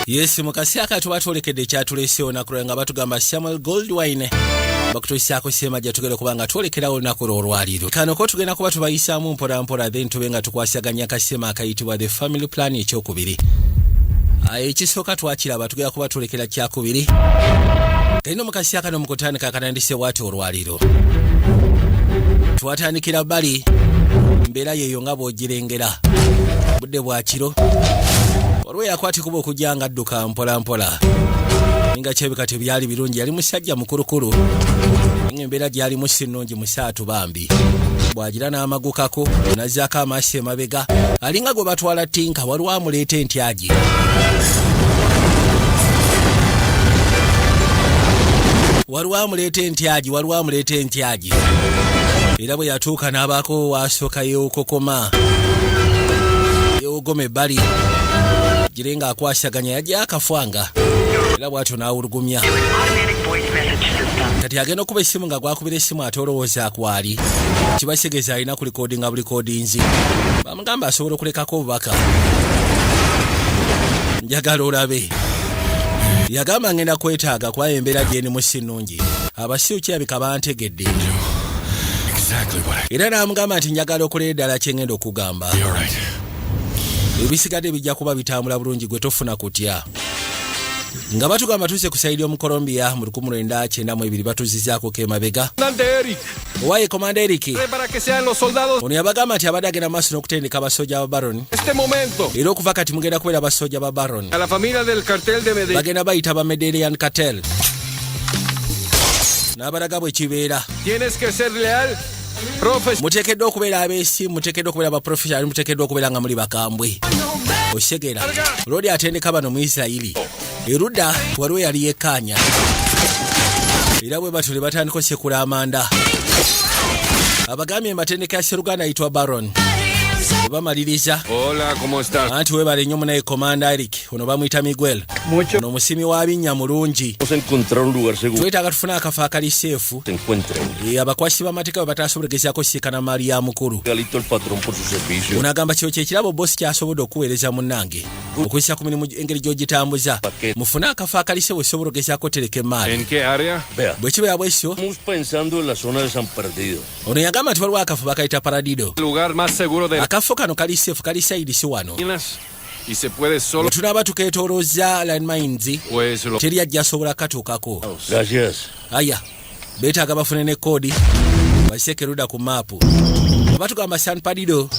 Yes, mukasi akati batwolekedde kyatuleseewo nakulwa nga batugamba Samuel Goldwine bakutuusaako sema jatugere kubanga twolekerawo olunaku olwaliro. Kano ko tugenda kuba tubayisaamu mpola mpola then tube nga tukwasaganya kasema akayitibwa The Family Plan ekyokubiri. Ekisooka twakiraba tugenda kuba twolekera kyakubiri. Kano mukasi akano mukutandika akanandise bw'ati olwaliro. Twatandikira bali mbeera yeeyo nga bw'ogirengera. Budde bwa kiro. Olwe yakwati kuba okujanga adduka mpola mpola. Ninga kyebika tebyali birungi yali musajja mukulukulu. Embeera gyali musinnungi musaatu bambi. Bwagira n'amagukako nazaako amaaso emabega alinga gwe batwala tinka waliwo amuleeta entyagi. Waliwo amuleeta entyagi. Era bwe yatuuka n'abaako wasooka yeewokokoma. Yeewogoma ebbali. Jirenga akwasaganya yajja akafwanga. Era bw'atyo n'awulugumya. Kati agenda okuba essimu nga gwakubira essimu ate olowooza akwali. Kibasegeza alina ku likodinga buli kodinzi. Bamugamba asobola okulekako obubaka. Njagala olabe. Yagamba ngenda kwetaaga kwa embeera gyeni musinnungi. Abasiru kirabika bantegedde. Era n'amugamba nti njagala okolera ddala kye ngenda okugamba. Ebisigadde bijja kuba bitambula bulungi gwe tofuna kutya. Nga batugamba tuze ku saidi omu Colombia mu 1992 batuzizaako kemabega. Owaye Komanda Eric. Ono yabagamba nti abadde agenda maaso n'okutendeka abasojja ba Baron. Era okuva kati mugenda kubeera abasojja ba Baron. Bagenda bayita ba Medellin Cartel. N'abalaga bwe kibeera. Muteekeddwa okubeera abeesi, muteekeddwa okubeera abaprofessional, muteekeddwa okubeera nga muli bakambwe. Oshegera. Lodi atendeka bano mu Isirayiri. Erudda waliwo yali yekkaanya. Era bwe batule batandika osekula amanda. Abagambye matendeka ya Seruganda ayitwa Baron. Bamaliriza. Hola, ¿cómo estás? Anti webale nnyo munaye Komanda Eric. Ono bamuyita Miguel. Ono musimi wa binnya mulungi. Twetaaga tufuna akafo akali seefu. Abakwasi b'amateeka bwe bataasobolegezaako siikana maali ya mukulu. Ono agamba kyo kyekirabo bosi kyasobodde okuweereza munnange. Okuyisa ku mirimu engeri gy'ogitambuza. Mufune akafo akali seefu osobola ogezaako tereka emaali. Bwe kibeera bwesyo. Ono yagamba nti waliwo akafo bakayita Paradido. Akafo kano kali seefu kali saidi si wano. Tunaba tukeetoolooza landmines. Teri ajja asobola katuukako. Aya, beetaaga bafune ne koodi. Baseke Ruda ku maapu. Batugamba San Paradido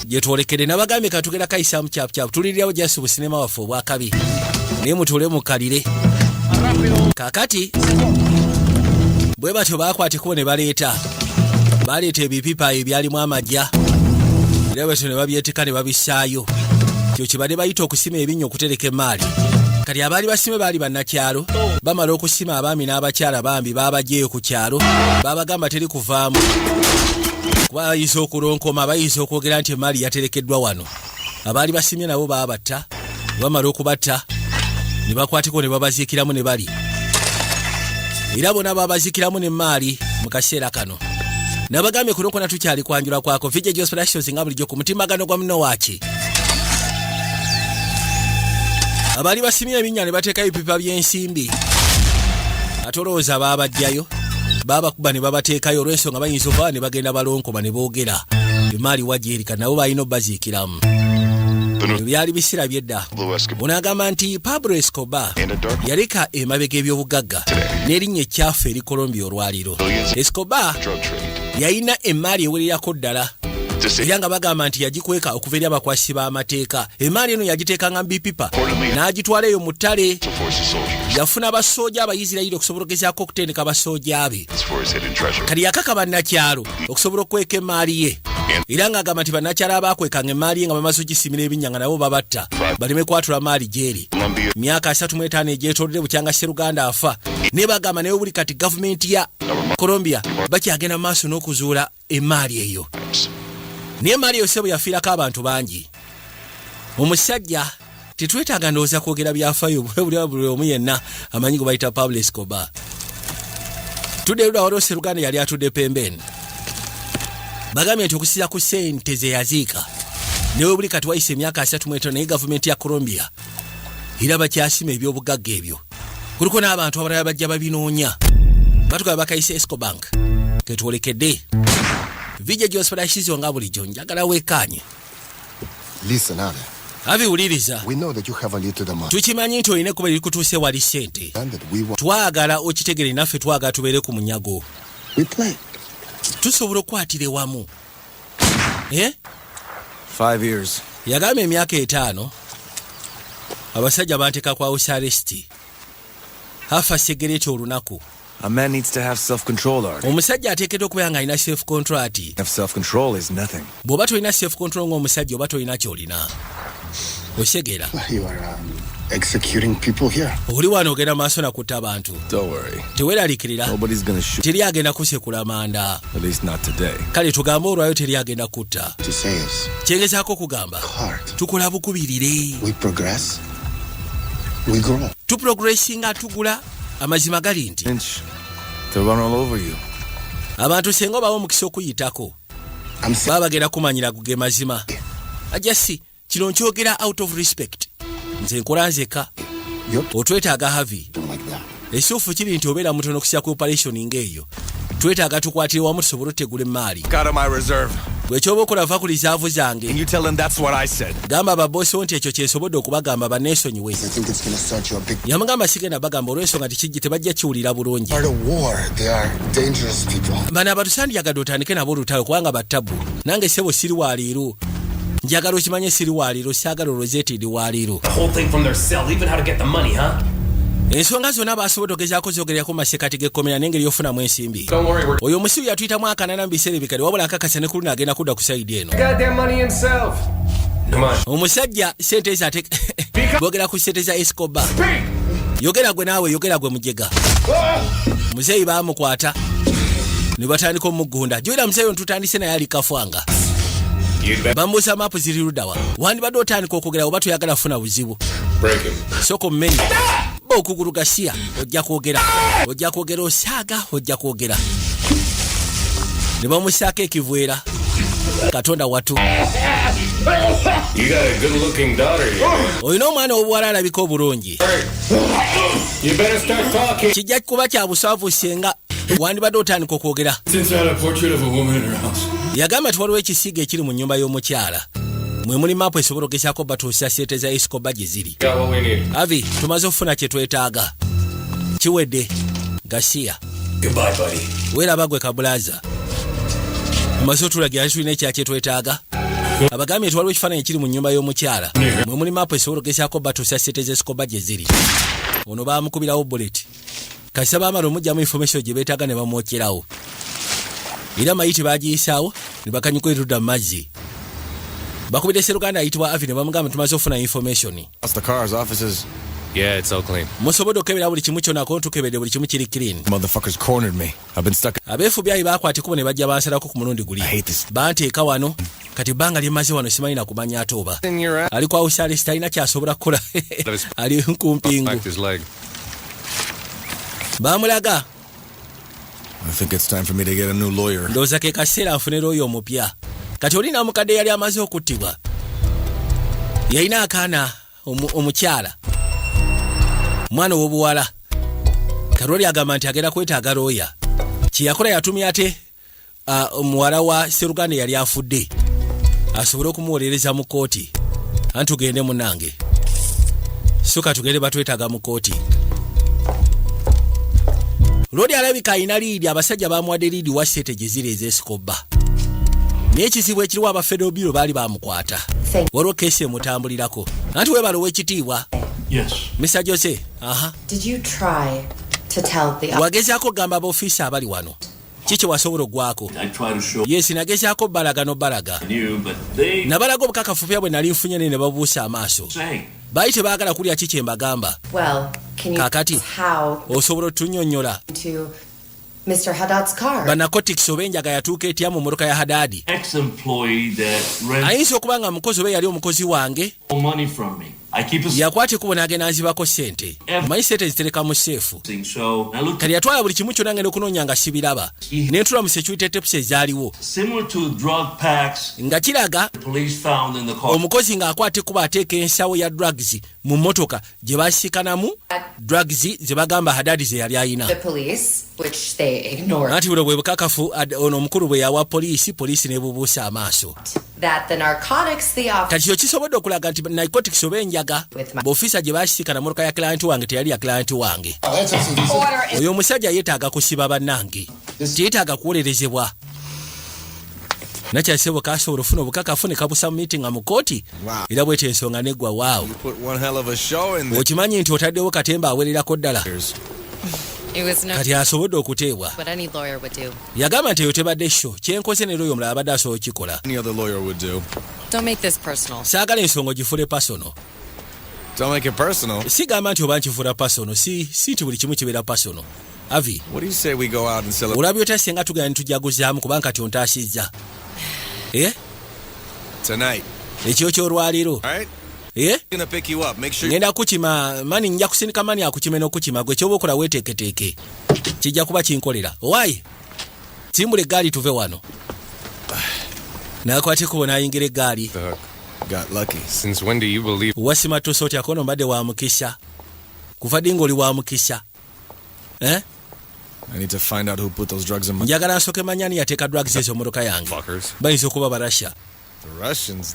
gye twolekedde nabagambye katugenda kayisaamu kyapukyaapu. Tulirirawo jasi businema waffe obwakabi. Naye mutuule mukalire. Kaakati bwe batyo baakwateko ne baleeta ebipipa ebyalimu amajja. Era bwe ne babyetika ne babissaayo. Kyo kibadde bayita okusima ebinnya okutereka emaali. Kati abaali basime baali bannakyalo. Bamala okusima abaami n'abakyala bambi baabagyeyo ku kyalo. Baabagamba teri kuvaamu. Kuba bayinza okulonkoma, bayinza okwogera nti emaali yaterekeddwa wano. Abaali basimye nabo baabatta. Bamala okubatta ne bakwatiko ne babaziikiramu ne bali. Era bonna babaziikiramu n'emaali mu kaseera kano. Nabagambye kulokona tukyali kwanjula kwako Vijay Josperations nga bulijjo ku mutimagano gwa muno waaki. Abali basimye ebinnya ne bateekayo ebipipa by'ensimbi. Atolooza baabajjayo. Baabakuba ne babateekayo olw'ensonga bayinza okuba ne bagenda balonkoma ne boogera. Emaali wagyerika nabo balina obbaziikiramu. Byali bisira byedda. Onagamba nti Pablo Escobar yaleka emabega ebyobugagga n'erinnya ekyafu eri Colombia olwaliro. Escobar yalina emaali ewererako ddala. Era nga bagamba nti yagikweka okuva eri abakwasi b'amateeka. Emaali eno yagiteekanga mu bipipa n'agitwala eyo mu ttale. Yafuna abasooja Abayisirayiri okusobola okugezaako okutendeka abasooja be. Kati yakaka bannakyalo okusobola okweka emaali ye. Era ng'agamba nti bannakyalo abaakwekanga emaali ye nga bamaze ogisimira ebinnya nga nabo babatta baleme kwatula maali gyeri. Myaka 35 egyetoolodde bukyanga Seruganda afa. Ne bagamba naye buli kati gavumenti ya Colombia bakyagenda maaso n'okuzuula emaali eyo. Naye emaali eyo sebo yafiirako abantu bangi. Omusajja tetwetaaga ndowooza kwogera byafaayo buli omu yenna amanyi gwe bayita Pablo Escobar. Tudde Ruda waliwo Seruganda yali atudde pembeni. Bagambye nti okusiza ku ssente ze yaziika. Newe buli kati wayise emyaka 35 naye gavumenti ya Colombia era bakyasima ebyobugagga ebyo. Kuliko n'abantu abalala bajja babinoonya batuga bakayise Escobank ketwolekedde vijja gy'ospedashizo nga bulijjo njagala weekaanye. Listen, Avi uliriza. we know that you have a little demand Tukimanyi nti olina kuba likutuuse wali ssente. and that we want. Twagala okitegere naffe twagala tubeere ku munyago. We play. Tusobola okukwatira ewamu. 5 years. Yagamba emyaka 5 abasajja banteeka kwa house arrest. Hafa segereti olunaku. A man needs to have self-control, Artie. Omusajja ateekeddwa okubeera ng'alina self control ati. Have self-control is nothing. Bw'oba tolina self control ng'omusajja oba tolina ky'olina. Osegera. You are executing people here. Oli wano ogenda maaso na kutta abantu. Don't worry. Teweeraliikirira. Nobody's gonna shoot. Teri agenda kusekula manda. At least not today. Kale tugambe olwayo teri agenda kutta. To say is Kyengezaako okugamba. hard. Tukola bukubirire. We progress. We grow. Tuprogressinga tugula. Amazima gali nti. Inch. To run all over you. Abantu senga obawo omukisa okuyitako. I'm saying Baba bagenda kumanyira guge mazima. Ajasi kino nkyogera out of respect. Nze nkola nzeka. you're Otwetaaga havi. like that. Ekituufu kiri nti obeera mutono okusiya ku operation ng'eyo. Twetaaga tukwatire wamu tusobole otegula emmaali. Got on my reserve. Bw'ekyoba okola va ku lizaavu And zange. you tell him that's what I said. Gamba ababoosi nti ekyo kyesobodde okubagamba banneesonyiwe. I think it's going to start you a big Yamugamba sigenda bagamba olw'ensonga tikijje tebajja kiwulira bulungi. part of war. They are dangerous people. Bano abantu sandyagadde otandike nabo olutalo kubanga battabu. Nange ssebo siri wa leero. Njagala okimanye siri wa leero, saagala olozeetidi wa leero. The whole thing from their cell, even how to get the money, huh? Ensonga zonna baasobodde ogezaako zogererako mu masekkati g'ekkomera n'engeri y'ofunamu ensimbi. Don't worry, we're Oyo omusiru yatuyitamu akanana mu biseera ebikadde wabula akakasa ne ku luno agenda kudda ku sayidi eno. goddamn money himself. Come on. Omusajja sente ze ate boogera ku sente za Escobar. Yogera gwe naawe yogera gwe mujega. Muzeeyi baamukwata ne batandika omugunda. Joera muzeeyi ntutandise naye ali kafwanga. You'd better Bambuuza maapu ziri luddawa. Wandibadde otandika okwogera oba toyagala funa buzibu. break him. Soko mmenya. Ba okugulu gasiya ojja kwogera. Ojja kwogera osaaga ojja kwogera. Ne bamusaako ekivuera. Katonda watu. You got a good-looking daughter here. Olina omwana obuwala alabika obulungi. You better start talking. Kijja kuba kya busaavu senga wandibadde otandika okwogera. Since I had a portrait of a woman in her house. Yagamba nti waliwo ekisiiga ekiri mu nnyumba y'omukyala. Mwe muli maapu esobola ogezaako batuusa sente za Escobar gye ziri. Got what we need. Avi tumaze okufuna kye twetaaga. Kiwedde. Gasiya. Goodbye, buddy. Weeraba gwe kabulaza. Tumaze otulagira nti tulina ekya kye twetaaga. Abagambye nti waliwo ekifaananyi ekiri mu nnyumba y'omukyala. Mwe muli maapu esobola ogezaako batuusa sente za Escobar gye ziri. Ono baamukubirawo bullet. Kasita baamala omugyamu information gye beetaaga ne bamwokyerawo. Era mayiti baagiyisaawo ne bakanyuka erudda mu mazzi. Bakubidde Sseruganda ayitibwa Avi ne bamugamba tumaze okufuna information. That's the car's offices. Yeah, it's all clean. Musobodde okukebera buli kimu kyonna ko ntukebedde buli kimu kiri clean. Motherfuckers cornered me. I've been stuck. Abeefubyayi baakwata ekkubo ne bajja bansalako ku mulundi guli. I hate this. Banteeka wano kati ebbanga lyemaze wano simanyi na kumanya ate oba. In your ass. Ali kwa Australis talina kyasobola kukola. Ali kumpingu. Back his leg. Baamulaga. I think it's time for me to get a new lawyer. Ndowooza ke kaseera nfunira oyo omupya. Kati olina mukadde yali amaze okuttibwa. Yalina akaana omukyala. Mwana w'obuwala. Karoli agamba nti agenda kwetaaga looya. Kye yakola yatumya ate omuwala wa Sseruganda yali afudde. Asobole okumuwolereza mu kooti. Anti tugende munange. Soka tugende batwetaaga mu kooti. Lodi alabika alina liidi abasajja baamuwadde liidi wa sente gye ziri ez'Escobar. Naye ekizibu ekiriwo aba Federal Bureau baali baamukwata. Waliwo keesi emutambulirako. Anti weebala ow'ekitiibwa. Yes. Mr. Jose, Did you try to tell the wagezaako okugamba abaofiisa abali wano. Kiki wasobola ogwako? I try to show Yes, nagezaako balaga. you, but they Nabalaga obukakafu pya bwe nali nfunye ne babuusa amaaso. say Baali tebaagala kulya kiki embagamba. Well, can you Kakati. how Osobola otunnyonnyola. to Mr. Haddad's car? Banakotics oba enjaga yatuuka etya mu mmotoka ya Hadadi. ex-employee that rents Ayinza okuba nga mukozi oba yali omukozi wange. money from me. I keep a yakwate kubona agenda nzibako sente manyi sente zitereka mu seefu so I look kati yatwala buli kimu kyonna ngenda okunoonya nga sibiraba nentula mu security tapes ezaaliwo similar to drug packs nga kiraga the police found in the car. omukozi ng'akwate kuba ateeka ensawo ya drugs mu mmotoka gye basiikanamu drugs ze bagamba Haddad ze yali ayina The police, which they ignored, anti buno bwe bukakafu ono omukulu bwe yawa poliisi nebubuusa amaaso that the narcotics the officer kati kyo kisobodde okulaga nti narcotics oba enjaga b'ofiisa gye basiikana motoka ya client wange teyali ya client wange oyo omusajja yeetaaga kusiba bannange teyeetaaga kuwolerezebwa nakyasebo kasobola ofuna obukakafu ne kabusa mu meeting mu kooti era bwete ensonga neggwa waawo okimanyi nti otaddewo katemba awererako ddala It was no kati asobodde okuteebwa what any lawyer would do. yagamba nti eyo tebadde sho kyenkoze ne lawyer omulala abadde asobola okukikola Any other lawyer would do. Don't make this personal. saagala ensonga ogifule pasono Don't make it personal. sigamba nti oba nkifuula pasono si nti buli kimu kibeera pasono avi What do you say we go out and celebrate olabye otya singa tugenda nitujaguzaamu kubanga kati ontaasizza tonight? ekyo kyolwaliro All right? I'm gonna pick you up. Make sure ngenda kukima mani nja kusindika mani akukime n'okukima gwe kyoba okola weeteeketeeke kijja kuba kinkolera owaayi simbula eggaali tuve wano nakwate kubona ayingira eggaali The hook. got lucky. Since when do you believe? wasimattusa otya kono mbadde wa mukisa kuva ddi ng'oli wa mukisa I need to find out who put those drugs in my. njagala nsooke manyani yateeka drugs ezo mmotoka yange Fuckers. bayinza okuba abarasha The Russians.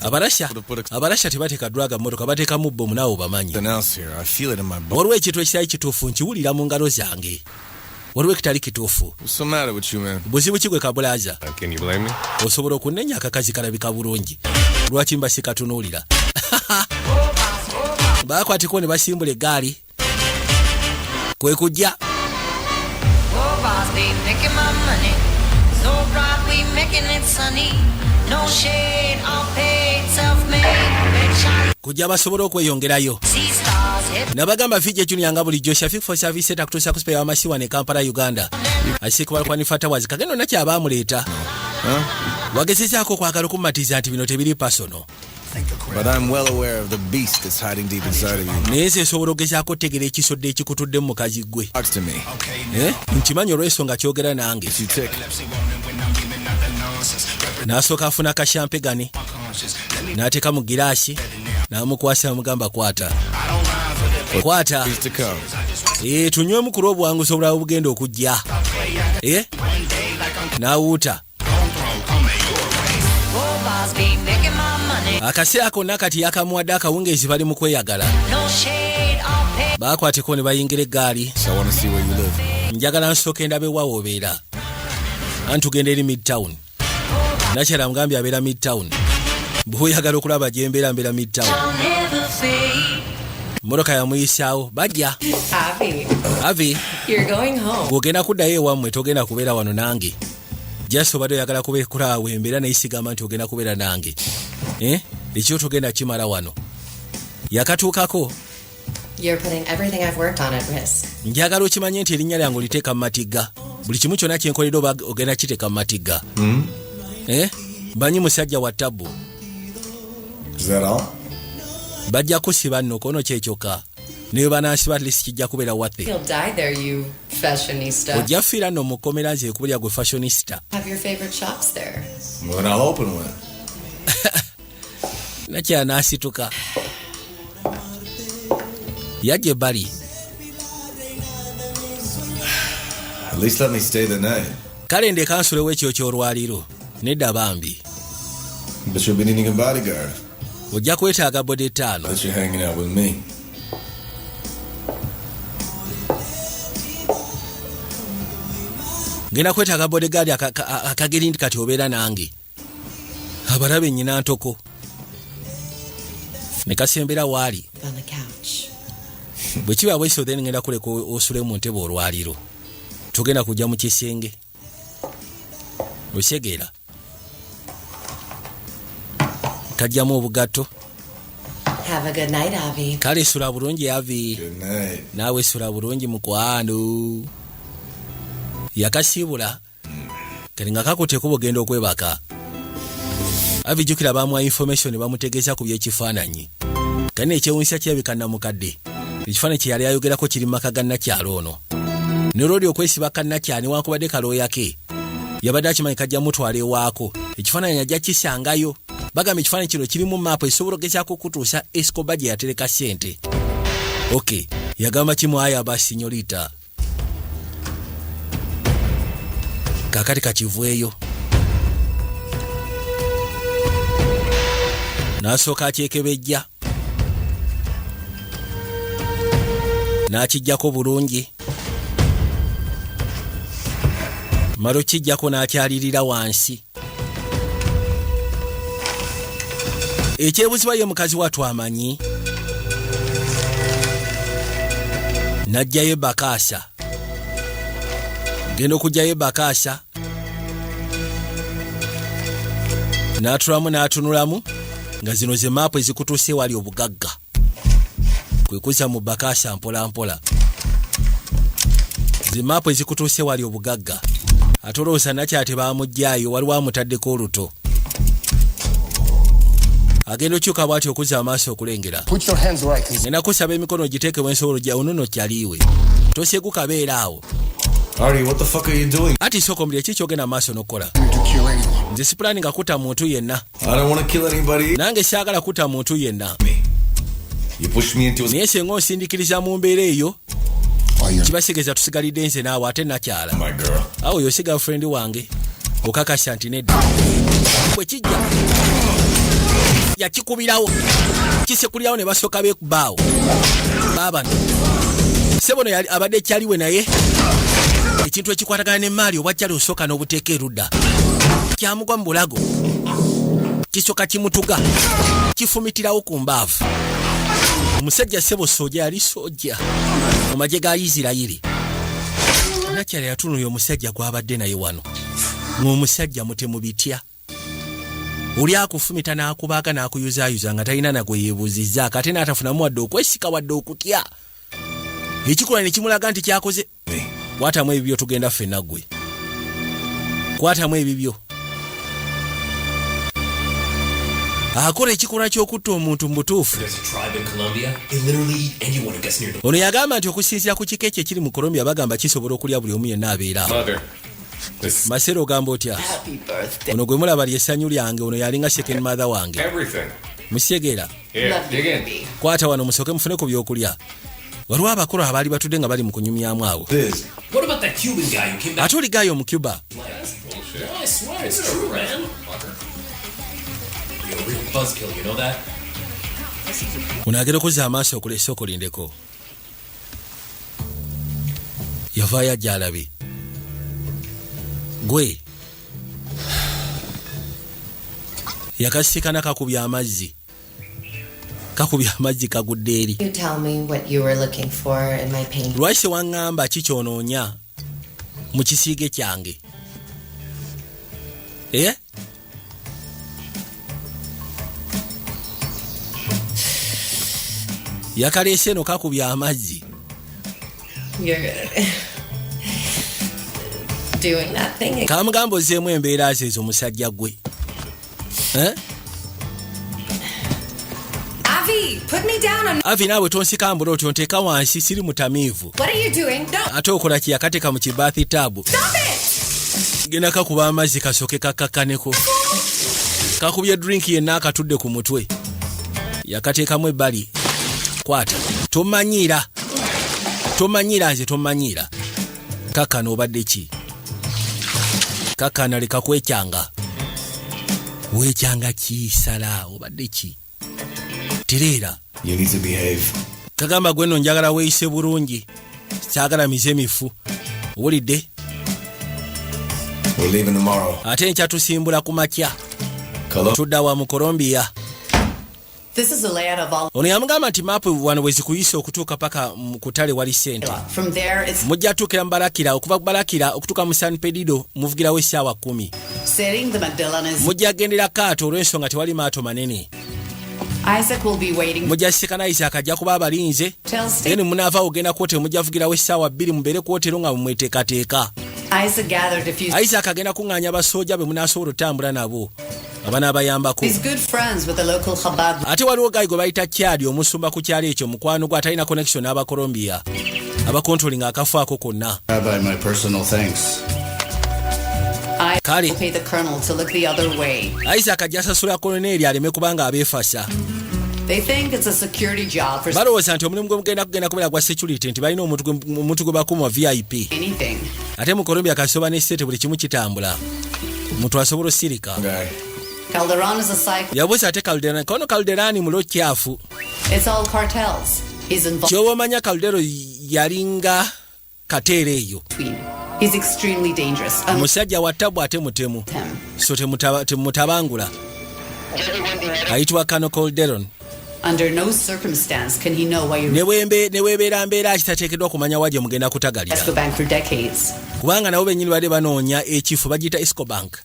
abarasha tebateeka drug mmotoka bateekamu bbomu naawe obamanyi Something else here. I feel it in my bones. waliwo ekintu ekitali kituufu nkiwulira mu ngalo zange waliwo ekitali kituufu What's the matter with you, man? buzibu ki gwe kabulaaza Can you blame me? osobola okunenya akakazi kalabika bulungi lwaki mba sikatunuulira baakwatiko ne basimbula eggaali kwe kujja Oh, boss, be making my money. So bright, we making it sunny. No shade, all paid, self-made. Red shine, kujja basobole okweyongerayo see stars, hip nabagamba fijja junior nga bulijjo shafik for service etakutuusa ku sipeya w'amasiwa ne kampala uganda asiikubala kwa nifatawazi kagendo nakyo abaamuleeta wagezezaako okwagala okumatiza nti bino tebiri pasono But I'm well aware of the beast that's hiding deep inside of you. naye nze esobola ogezaako otegera ekisodde ekikutudde mu mukazi gwe Talks to me. nkimanyi olw'ensonga kyogera nange You tick. n'asooka afuna akashampegane n'ateeka mu giraasi n'amukwasa amugamba kwata Please to come. tunywemu ku lw'obuwanguzi obulala obugenda okujja n'awuuta Oh, boss, be making my money. akaseera konna kati yakamuwadde akawungeezi bali mu kweyagala No shade, all paid. baakwateko ne bayingira eggaali So I want to see where you live. njagala nsooka endabe waawe obeera anti tugenda eri midtown nakyala amugambye abeera midtown bw'oyagala okulaba gye mbeera mbeera midtown I'll never fade. mmotoka yamuyisaawo bajja avi You're going home. bw'ogenda kuddayo ewammwe togenda kubeera wano nange jasi obadde oyagala kubeekulaawo embeera naye sigamba nti ogenda kubeera nange ekyo togenda kimala wano yakatuukako You're putting everything I've worked on at risk. njagala okimanye nti erinnya lyange oliteeka mu matigga buli kimu kyonna kyenkoledde oba ogenda kiteeka mu matigga banyi musajja wa ttabu Is that all? bajja kusiba nno kono kyekyokka naye banansiba atlist kijja kubeera wathe You'll die there, you fashionista. ojja fiira nno mu kkomera nze ekubulya gwe fashionista Have your favorite shops there. Well, I'll open one. nakya n'asituka yajja ebbali At least let me stay the night. kale ndeka nsulewo ekyo kyolwaliro nedda bambi But you'll be needing a bodyguard. ojja kwetaaga bode 5 But you're hanging out with me. ngenda kwetaaga bodegaadi akageri nti kati obeera nange abalabe nnyina ntoko ne kasembera waali On the couch. bwe kiba bweso then ngenda kuleka osule mu ntebe olwaliro tugenda kujja mu kisenge osegeera kajjamu obugatto Have a good night, Avi. kale sula bulungi avi Good night. naawe sula bulungi mukwano yakasiibula kati nga kakuteko bugenda okwebaka avi jjukira baamuwa information bamutegeeza ku byekifaananyi kane ekyewuunyisa kirabika Namukadde ekifaananyi kye yali ayogerako kiri mu maka ga Nakyalo ono ne Lodi okwesiba Kannakyani wankubadde kalooya ke yabadde akimanyi kajja mutwala ewaako ekifaananyi ajja kisangayo bagamba ekifaananyi kino kirimu maapu esobola okugezaako okutuusa Escobar gye yatereka ssente. Okay, yagamba kimwaya abasinyorita kakati kakivueyo n'asooka akyekebejja n'akijjako bulungi malo kijjako n'akyalirira wansi. Ekyebuzibwa ye mukazi wattu amanyi n'ajjayo Bakaasa genda okujjayo Bakaasa n'atulamu n'atunulamu nga zino ze maapu ezikutuuse wali obugagga kwe kuza mu Bakaasa mpola mpola ze maapu ezikutuuse wali obugagga atoloosa nakyate baamugjayo waliwo amutaddeko oluto agenda okyuka bw'ati okuzza amaaso okulengera enakusaba emikono giteeke wensobola gya onono kyaliwe tosegu kabeera awo. Artie, what the fuck are you doing? Ati soko muli ekikyogenda amaaso n'okukola nze sipulani nga kutta muntu yenna I don't want to kill anybody. nange saagala kutta muntu yenna You pushed me into a... naye senga onsindikiriza mu mbeera eyo kibasigeza tusigalidde nze naawe ate nakyala My girl. awo yosiga friend wange okakasa nti nedda bwe kijja yakikubirawo kisekulirawo ne basooka beekubaawo baabano sebono yali abadde ekyaliwe naye ekintu ekikwatagana n'emaali obwajjali osooka n'obuteeka erudda kyamugwa mu bulago kisooka kimutuga kifumitirawo ku mbaavu. Omusajja sebo soja yali soja mu magye ga Isirayiri. Nakyala yatunuya omusajja gwabadde naye wano ng'omusajja mutemu bitya oli akufumita n'akubaaga n'akuyuzaayuza nga talina nagwe yeebuuzizza kate n'atafunamu wadde okwesika wadde okutya ekikola ne kimulaga nti kyakoze. Kwatamu ebibyo tugenda ffenna ggwe kwatamu ebibyo akola ekikolwa ky'okutta omuntu mu butuufu. Ono yagamba nti okusinziira ku kika ekyo ekiri mu Colombia bagamba kisobola okulya buli omu yenna abeera. Masero ogamba otya? Ono gwe mulaba lyessanyu lyange ono yalinga second mother wange. Musyegera kwata wano musooke mufune ku byokulya. Waliwo abakulu abaali batudde nga bali mu kunyumyamu awo. Ate oli gaayo mu Cuba. Unaagera okuzza amaaso okulesa okulindeko. Yavaayo ajja alabe. Gwe yakasikana kakubya amazzi kagudde eri. You tell me what you were looking for in my painting. Lwaki waŋŋamba kikyonoonya mu kisiige kyange? Yakaleese eno kakubya amazzi. You're doing that thing. Kamugamba ozzeemu embeera zeezo musajja gwe. Avi, put me down on... Avi naawe tonsikambula otyo nteeka wansi siri mutamiivu. What are you doing? No. Ate okola ki yakateeka mu kibathi taabu. Stop it! Genda kakuba amazzi kasooke kakakkaneko. Kakubye drink yenna akatudde ku mutwe. Yakateekamu ebbali. Kwata. Tomanyiira nze tomanyiira. Kakkana obadde ki? Kakkana leka kwekyanga. Weekyanga kisala obadde ki? Tereera. You need to behave. Kagamba gwe nno njagala weeyise bulungi. Kyagala mize mifu. Owulidde? We're leaving tomorrow. Ate nkya tusimbula ku makya. Tudda wa mu Colombia. This is the layout of all... Ono yamugamba nti maapu wano bwe zikuyisa okutuuka paka mu kutale wali ssente. From there, it's... Mujja tuukira mu Balakira, okuva ku Balakira okutuuka mu San Pedro muvugirawo essaawa 10. Setting the Magdalene is... Mujja gendera kaato olw'ensonga tewali maato manene. Isaac will be waiting... Mujja sikana Isaac ajja kuba abalinze. Then munaava ogenda kwotero mujja vugirawo essaawa 2 mubeere kwotero nga mumweteekateeka. Isaac gathered a few... Isaac agenda kuŋŋaanya abasooja be munaasobola otambula nabo. abana abayambako. He's good friends with the local Chabad. Ate waliwo guy gwe bayita Kyali omusumba ku kyalo ekyo mukwano gwe atalina connection n'aba Colombia abakontroling akafaako konna. Rabbi, my personal thanks. I Kale. pay the colonel to look the other way. Isaac ajja asasula koloneli aleme kubanga abeefasa. They think it's a security job for Balowooza nti omulimu gwe mugenda kugenda kubeera gwa security nti balina omuntu gwe bakuma VIP. anything. Ate mu Colombia kasoba ne state buli kimu kitambula. Omuntu asobola osirika. Calderon is a psycho. Yabuuza ate Calderon kono Calderon mulo kyafu. It's all cartels. He's involved Kyoba omanya Calderon yalinga kateera eyo. between. He's extremely dangerous. Musajja wa ttabu ate mutemu. Him. So temutabangula. Ayitibwa Kano Calderon. Under no circumstance can he know why you Ne weebeera mbeera kitateekeddwa kumanya waje mugenda kutagalira. Escobank for decades. Kubanga nabo bennyini badde banoonya ekifo bagiyita Escobank.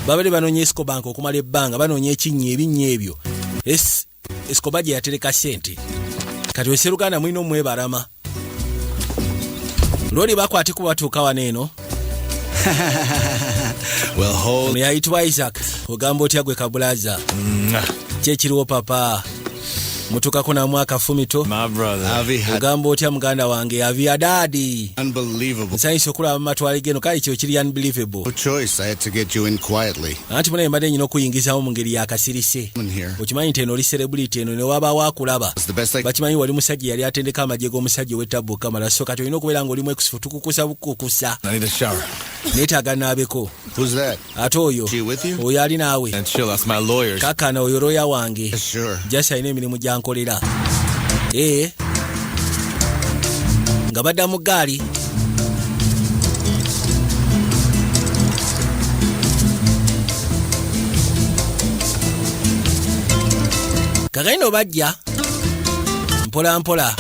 Babadde banoonya Escobank okumala ebbanga banoonya ebinnya ebyo. Escobar gye yatereka ssente. Kati weseruganda mulina omwebalama. Lwoli bakwate kuba batuuka wano eno. Well, hold. Yayitibwa Isaac. Ogamba otya gwe kabulaza. Kyekiriwo papa. Mutukako na mwaka fumito. My brother. Avi had Ogamba otya muganda wange avia daddy. Unbelievable. Nsanyise okulaba matwale geno kale kyo kiri unbelievable. No choice. I had to get you in quietly. Anti muna mbadde nyina okuyingizawo mu ngeri yakasirise. In here. Okimanyi nti eno oli celebrity eno ne wabaawo akulaba. It's the best I Bakimanyi wali musajja yali atendeka amagye g'omusajja ow'ettabu kamala so kati olina okubeera ng'olimu ekusifu tukukusa bukukusa. I need a shower. Neetaaga naabeko. Who's that? Ate oyo She with you? oyo ali naawe. And chill, that's my lawyers. Kakana oyo looya wange. Sure. Jasi alina emirimu gyankolera. Nga badda mu ggaali. Kakaino bajja mpola mpola.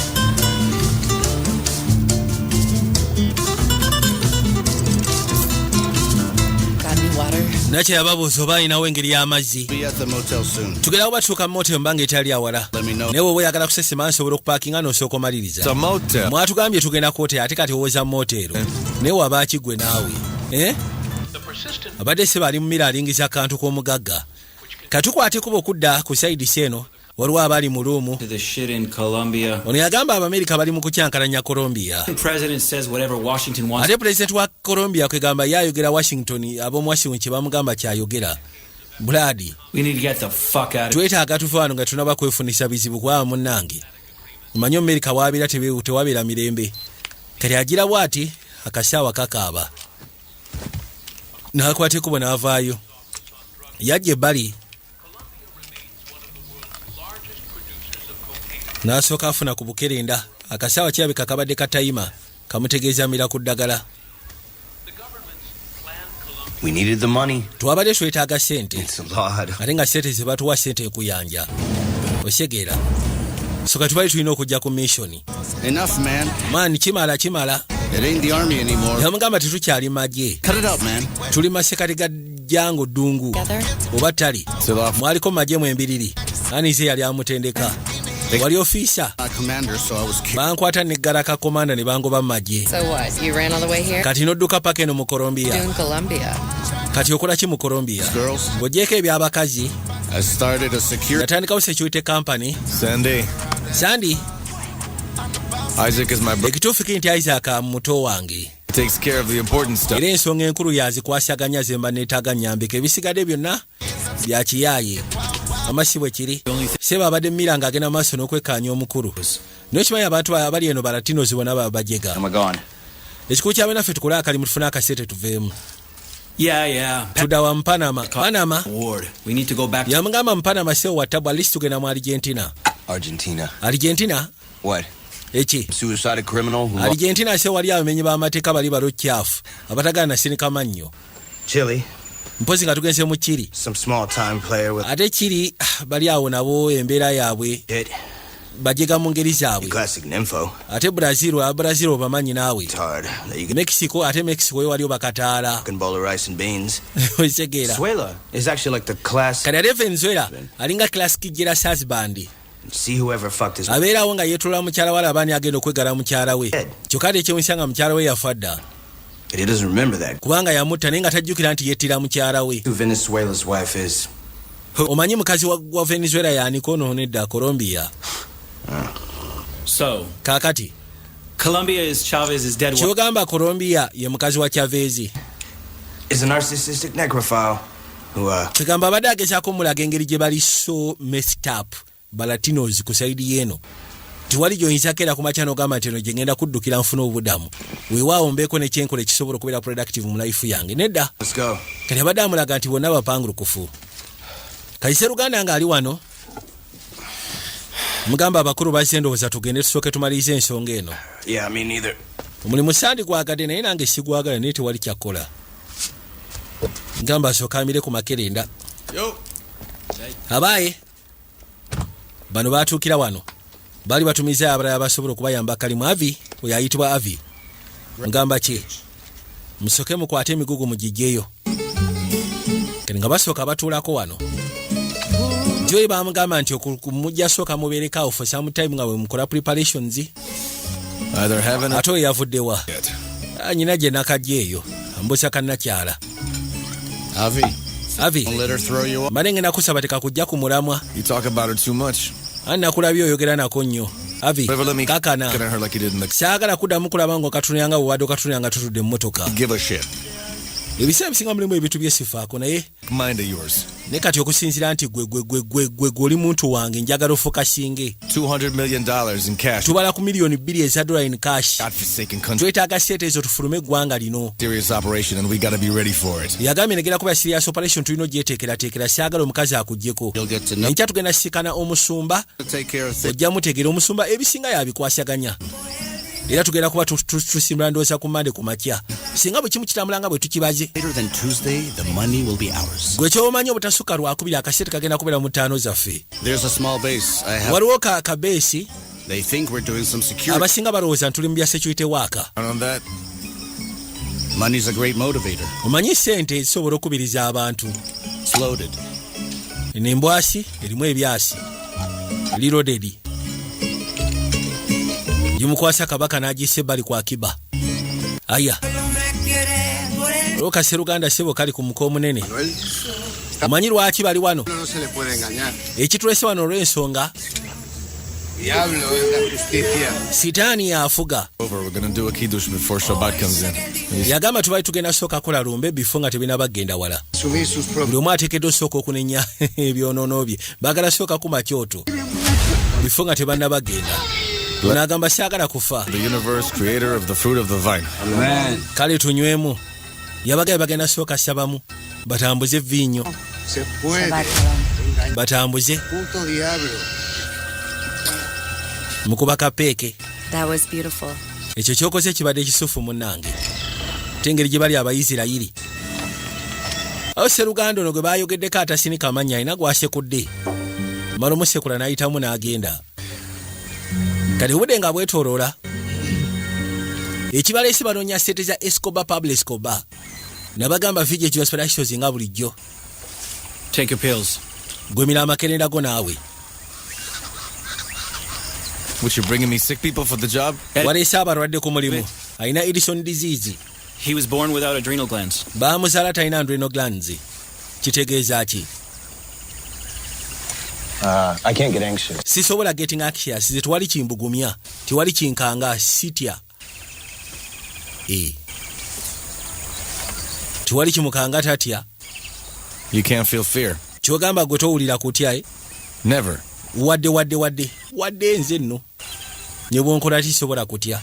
Got any water? Nakye yababuuza oba alinawo engeri y'amazzi. Be at the motel soon. Tugerawo batuuka mu motel mbanga etali awala. Let me know. Naye bw'oba oyagala kusesema nsobola okupaakinga n'osooka It's omaliriza. a motel. Mwatugambye tugenda ku hoteri ate kati owooza mu motero. Naye waba kigwe naawe. Abadde se bali mu mira alingiza akantu k'omugagga. Katukwate kuba okudda ku sayidi seeno waliwo abali mu luumu. To the shit in Colombia. Ono yagamba Abamerika bali mu kukyankalanya Colombia. The president says whatever Washington wants. Ate pulezidenti wa Colombia kwegamba yayogera Washington ab'omu Washington kye bamugamba kyayogera. Buladi. We need to get the fuck out of Twetaaga tuve wano nga tunaba kwefunisa bizibu kwa munnange. Mmanyi Amerika waabira tewabeera mirembe. Kati agira bw'ati akasaawa kakaaba. N'akwata ekkubo n'avaayo. Yajja ebbali. N'asooka afuna ku bukerenda. Akasaawa kirabika kabadde katayima. Kamutegeeza mira ku ddagala. We needed the money. Twabadde twetaaga ssente. It's a lot. Ate nga ssente ze batuwa ssente ekuyanja. Osegeera. So kati twali tulina okujja ku mission. Enough, man. Maani kimala. It ain't the army anymore. Yamugamba tetukyali magye. Cut it out, man. Tuli masekati ga Jango Dungu. Oba tali. Mwaliko magye mu embiriri. Anize yali amutendeka. Wali ofisa. Commander, so I was kidding. Bankwata ne garaka komanda ne bangoba magye. So what? You ran all the way here? Kati nodduka paka eno mu Colombia. Doing Colombia. Kati okola ki mu Colombia? Girls. Ng'ogyeko ebyabakazi. I started a security. Yatandikawo security company. Sandy. Isaac is my brother. Ekituufu kiri nti Isaac muto wange. Takes care of the important stuff. Era ensonga enkulu yazikwasaganya zemba neetaaga nnyambeko. Ebisigadde byonna bya kiyaaye. Amasi bwe kiri. Seba abadde Mira ng'agenda maaso n'okwekkaanya omukulu. N'okimanyi abantu abali eno Balatinos bonna babajega. Ekikulu ky'abe naffe tukole akalimu tufune akasente tuveemu. Yeah. Tudda wa Panama. Ward. We need to go back. Yamugamba mu Panama sewo wattabu at least tugenda mu Argentina. Argentina? What? Eki. Suicide criminal who Argentina sewo wali abamenyi b'amateeka bali balokyafu. Abatagana na sinika mannyo. Chili. Mpozi nga tugenze mu Chili. Some small time player with Ate Chili bali awo nabo embeera yaabwe. Bajega mu ngeri zaabwe. classic nympho. Ate Brazil bamanyi naawe. It's hard. You can Mexico yo waliyo bakataala. bowl of rice and beans. Osegeera. Venezuela is actually like the class. Kati ate Venezuela alinga classic Geras husband. See whoever fucked his Abeerawo nga yeetolola mukyala wala abaani agenda okwegala mukyala we. Kyokka ate ekyewuunyisa nga mukyala we yafa dda. He doesn't remember that. Kubanga yamutta naye nga tajjukira nti yettira mukyala we. Who Venezuela's wife is. omanyi mukazi wa Venezuela yani kono nedda Colombia. So, kakati Colombia is Chavez's dead wife. Kyogamba Colombia ye mukazi wa Chavez. Is a narcissistic necrophile who, Kigamba abadde agezaako mulaga engeri gye bali so messed up Balatinos ku saidi yeno. Tiwali gyoyinza kera ku makyano gamba nti eno gye ngenda kuddukira nfuna obudamu. Weewaawo mbeeko ne kyenkole kisobola okubeera productive mu life yange. Nedda. let's go. Kati abadde amulaga nti bonna bapangulukufu. Kayise Luganda nga ali wano. Mugamba abakulu bazze ndowooza tugende tusooke tumalirize ensonga eno. Yeah, me neither. Omulimu sandi gwagadde naye nange sigwagala naye tewali kyakkola. Ngamba asooka amire ku makerenda. Abaaye bano baatuukira wano. Bali batumiza abalala abasobola okubayamba kalimu Avi, oyo ayitibwa Avi. Ngamba ki? Musoke mukwate emigugu mugijjeeyo. Kati nga basooka batuulako wano. Joy bamugamba nti okumujja sooka mubeerekawo for some time nga bwe mukola preparations. Either having ate oyo yavuddewa. Nyina gye nakajjeeyo. Ambusa kannakyala. Avi. Don't let her throw you off. Mane ngenda kusaba tekakujja ku mulamwa. You talk about her too much. Ani nakulabye oyogera nako nnyo. Avi, kakana. Look at her like you did in the... Saagala kuddamu kulaba ng'okatunyanga bwe wadde okatunyanga tutudde mu mmotoka. Give a shit. Ebiseera bisinga mulimu ebintu byesifaako naye Mind of yours. ne kati okusinziira nti gwe oli muntu wange njagala ofokasinge. $200 million in cash. Tubala ku miliyoni 2 eza dola in cash. Godforsaken country. Twetaaga sente ezo tufulume eggwanga lino. Serious operation and we gotta be ready for it. Yagambye negera kuba serious operation tulina ogyeteekerateekera siagala omukazi akuggyeko. Enkya tugenda sikana omusumba. Ojja mutegeera omusumba ebisinga yabikwasaganya. Era tugenda kuba tusimula ndowooza ku Monday ku makya. Singa bwe kimu kitambulanga bwe tukibaze. Later than Tuesday, the money will be ours. Gwe ky'omanyi obutasukka lwakubiri akasente kagenda kubeera mu ttaano zaffe. There's a small base. Waliwo ka beesi. They think we're doing some security. Abasinga balowooza tuli mu bya security worker. On that, money's a great motivator. Omanyi sente zisobola okubiriza abantu. It's loaded. Embwasi erimu ebyasi. Liroded. Yimukwasa kabaka n'agisse bali kwa kiba. Aya. Roka Seruganda sebo kali ku muko munene. Omanyi lwaki bali wano? Ekitulese wano olw'ensonga. Sitaani afuga. we're gonna do a kiddush before Shabbat comes in. Yagamba tubali tugenda soka kola lumbe before nga tebina bagenda wala. Buli omu ateekeddwa osooka okunenya ebyonoono bye. Baagala soka ku makyoto. Before nga tebanna bagenda. Nagamba siagala kufa. The universe, creator of the fruit of the vine. Amen. Kale tunywemu. Yabagaye bagenda soka sabamu. Batambuze vinyo. Batambuze. Mukuba kapeeke. That was beautiful. Ekyo kyokoze kibadde ekisufu munnange. Tengeri gye bali Abayisirayiri. Awo Seruganda ono gwe baayogeddeko atasinika amannya alina gwasekudde. Mala omusekula n'ayitamu n'agenda. Kati obudde nga bwetooloola. Ekibaleese banoonya ssente za Escobar Pablo Escobar. Nabagamba vijje kiba specials nga bulijjo. Take your pills. Gwemira amakerenda go naawe. Which you're bringing me sick people for the job? Waleese abalwadde ku mulimu. Alina Edison disease. He was born without adrenal glands. Baamuzaala talina adrenal glands. Kitegeeza ki? I can't get anxious. Sisobola getting anxious. Tewali kimbugumya. Tewali kinkanga sitya. Tewali kimukanga tatya. You can't feel fear. Kyogamba gwe towulira kutya. Never. Wadde nze nno. Ne bwonkola tisobola kutya.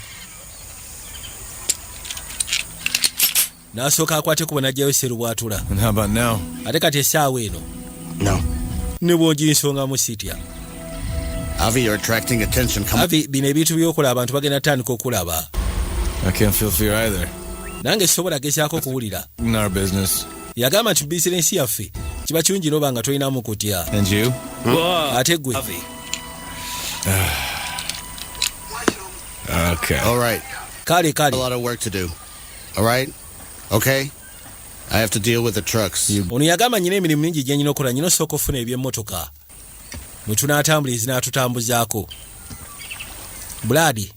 N'asooka akwate ku bwanajjayo Serubwatula. And how about now? Ate kati essaawa eno. No. Ne bw'oginsongamu sitya. Avi, you're attracting attention. Come on. Avi, bino ebintu by'okola abantu bagenda tandika okulaba. I can't feel fear either. Nange sobola gezaako kuwulira. In our business. Yagamba nti bizinensi yaffe kiba kirungi n'oba nga tolinamu kutya. And you? Ate gwe. Okay. All right. Kale. A lot of work to do. All right? Okay? I have to deal with the trucks. Ono yagamba nyina emirimu mingi gye nyina okola, nyina osooka ofuna eby'emmotoka. Mwe tunaatambula ezinaatutambuzaako. Bloody.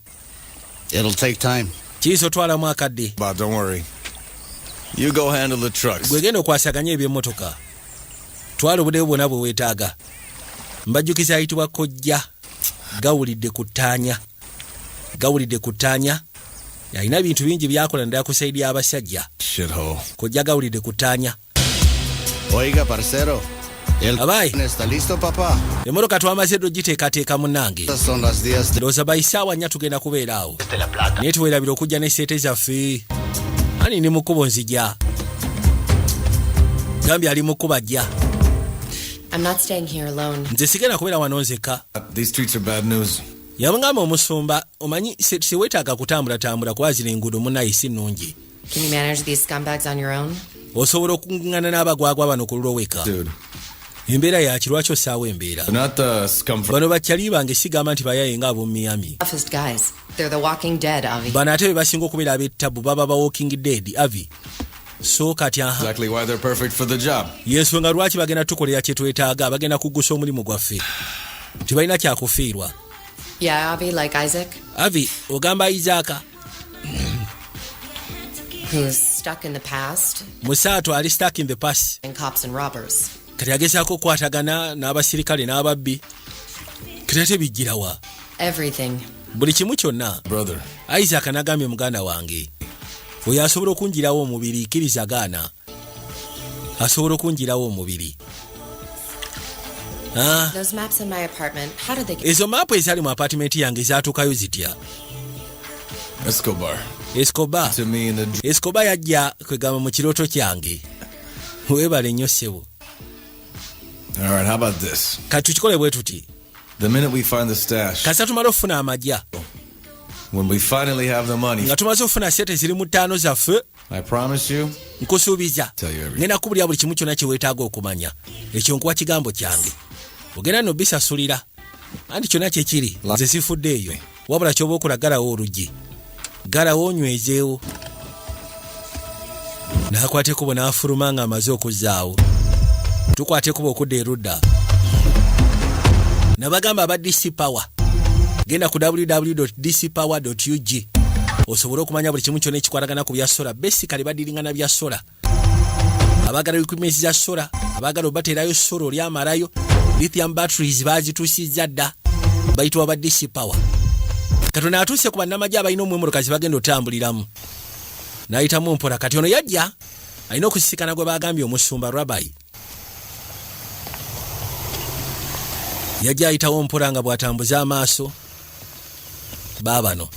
It'll take time. Kiyinza otwalamu akadde. But don't worry. You go handle the trucks. Gwe genda okwasaganya eby'emmotoka. twala obudde bwonna bwe weetaaga. Mbajjukiza ayitibwa Kojja gawulidde ku ttaanya. Yalina ebintu bingi byakola naddala kusaidia abasajja. Shithole. Kojja gawulidde ku ttaanya. Oiga, parcero. El Abai. está listo, papá. Emmotoka twamaze ddo giteekateeka munnange. Estas son las días de Ndowooza bayisaawa nnya tugenda kubeera awo. Naye tuweerabira okujja n'esseete zaffe. Ani ni mukubo nzija. Gambye ali mukuba jja. I'm not staying here alone. Nze sigenda kubeera wano nzekka. These streets are bad news. Yabangamba omusumba omanyi siweetaaga kutambula kuba zino enguudo munnayi si nnungi. Can you manage these scumbags on your own? Osobola okuŋŋaana n'abagwagwa bano ku lulwo weka. Dude. Embeera yaki lwaki osaawa embeera. They're not the scum from... Bano bakyali bange sigamba nti bayaye nga ab'omu Miami. Toughest guys. They're the walking dead, Avi. Bano ate be basinga okubeera ab'ettabu baba ba walking dead, Avi. So kati aha. Exactly why they're perfect for the job. Yensonga lwaki bagenda tukolera kye twetaaga bagenda kuggusa omulimu gwaffe. Tebalina kyakufiirwa. Yeah, Avi, like Isaac, Avi, ogamba Isaaka. who's stuck in the past Musaato ali stuck in the past. and cops and robbers. Kati agezaako okukwatagana n'abasirikale n'ababbi. Kati ate bijjirawa. Everything. Buli kimu kyonna. Brother. Isaac n'agambye muganda wange. Oyo asobola okunjirawo omubiri kkiriza gaana. Asobola okunjirawo omubiri. Those maps in my apartment, how did they get... Ezo maapu ezali mu apartment yange zaatuukayo zitya? Escobar. To me in the... Escobar yajja kwegamba mu kirooto kyange. Weebale nnyo ssebo. All right, how about this? Kati tukikole bwe tuti. The minute we find the stash, Kasa tumala okufuna amajja. when we finally have the money, Nga tumaze okufuna sente ziri mu ttaano zaffe. I promise you, Nkusuubiza. Tell you everything. Ngenda kubulira buli kimu kyonna kye weetaaga okumanya. Ekyo nkuwa kigambo kyange. Ogenda no bisasulira. Andi kyonna kye kiri. Nze sifuddeeyo. Wabula ky'oba okola galawo oluggi. Galawo onywezeewo. Naakwateko bwe n'afuluma nga amaze okuzzaawo. Tukwateko bwe okudda erudda. Nabagamba aba DC Power. Genda ku www.dcpower.ug. Osobola okumanya buli kimu kyonna ekikwatagana ku bya sola. Basically badiringana bya sola. Abagala equipment za sola, abagala obateerayo sola olyamalayo. Lithium batteries bazituusizza dda. Bayitibwa ba DC Power. Katonda atuuse ku bannamagye abalina omwemmotoka ze bagenda otambuliramu. N'ayitamu mpola kati ono yajja. Alina okusisikana gwe bagambye omusumba Rabbi. Yajja ayitawo mpola nga bw'atambuza amaaso. Baabano.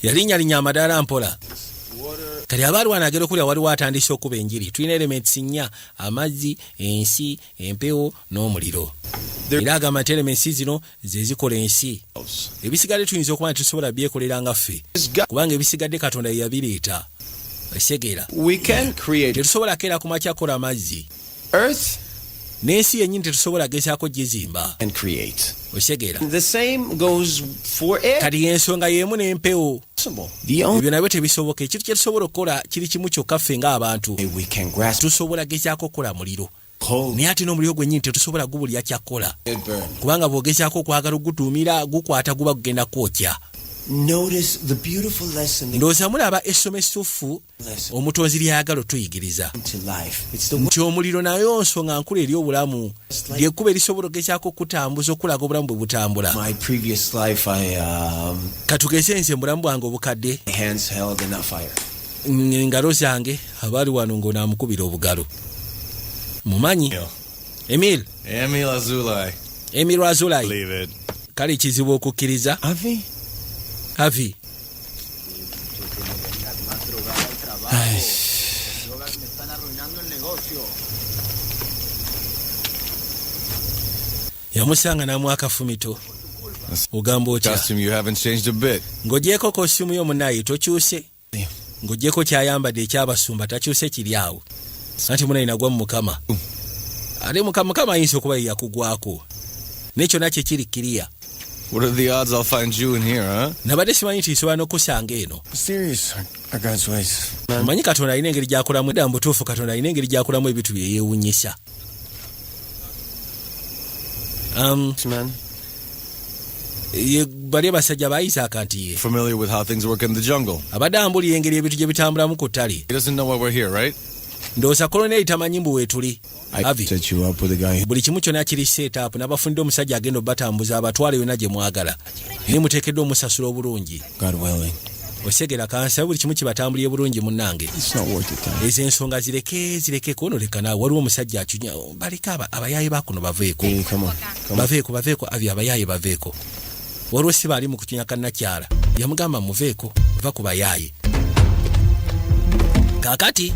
Yalinya amadaala mpola. Kati abalwana agera okulya waliwo atandise okuba enjiri. Tulina elements nnya: amazzi, ensi, empewo n'omuliro. Era agamba nti elements zino ze zikola ensi. Ebisigadde tuyinza okuba nti tusobola byekolera nga ffe. Kubanga ebisigadde Katonda ye yabireeta. Esegera. We can create Tetusobola keera ku makya kola amazzi. Earth N'ensi yennyini tetusobola gezaako gizimba. and create. Osegera. The same goes for air. Kati ensonga y'emu n'empewo. The only Ebyo nabyo tebisoboka. Ekintu kye tusobola okukola kiri kimu kyokka ffe ng'abantu. way we can grasp Tusobola gezaako okukola muliro. cold Naye ate n'omuliro gwennyini tetusobola gubulya kyakkola. and burn. Kubanga bw'ogezaako okwagala ogutuumira gukwata guba gugenda kwokya. Notice the beautiful lesson Ndowooza mulaba essomo essufu omutonzi lyayagala otuyigiriza. into life. It's the Nti omuliro nayo nsonga nkulu eri obulamu. Lyekkuba erisobola ogezaako okutambuza okulaga obulamu bwe butambula. my previous life. Katugeze nze mu bulamu bwange obukadde. My hands held enough fire. Engalo zange abaali wano ng'onaamukubira obugalo. Mumanyi? Emile. Emil Azulai. Emile Azulai. Believe it. Kale kizibu okukkiriza. Avi? Avi. Yamusanga n'amwaka fumito. Ogamba otya. Costume you haven't changed a bit. Ng'ogyeko kositimu yo munnaye tokyuse. Ng'ogyeko kyayambadde ekyabasumba takyuse kiri awo. Anti munaye nagwa mu Mukama. Ate Mukama ayinza okuba ye yakugwako. N'ekyo nakyo kiri kiriya. What are the odds I'll find you in here, huh? Nabadde simanyi nti nsobola n'okusanga eno. Serious are God's ways. Omanyi Katonda alina engeri gy'akolamu edda mu butuufu Katonda alina engeri gy'akolamu ebintu bye yeewunyisa. Man. bali abasajja ba Isaac nti ye Familiar with how things work in the jungle. abadde ambulira engeri ebintu gye bitambulamu ku ttale. He doesn't know why we're here, right? Ndowooza koloneli tamanyi mbu weetuli. Avi, Set you up with a guy. buli kimu kyonna kiri set up n'abafunidde omusajja agenda obbatambuza abatwale yonna gye mwagala. Naye muteekeddwa omusasula obulungi. God willing. Osegera kansa buli kimu kibatambuliye bulungi munnange. It's not worth it. Ezo ensonga zireke kono leka naawe waliwo omusajja acunya baleka abayaaye bakuno baveeko. Come on. Baveeko Avi abayaaye baveeko. Waliwo si baali mu kucunya kannakyala yamugamba muveeko va ku bayaaye. Kaakati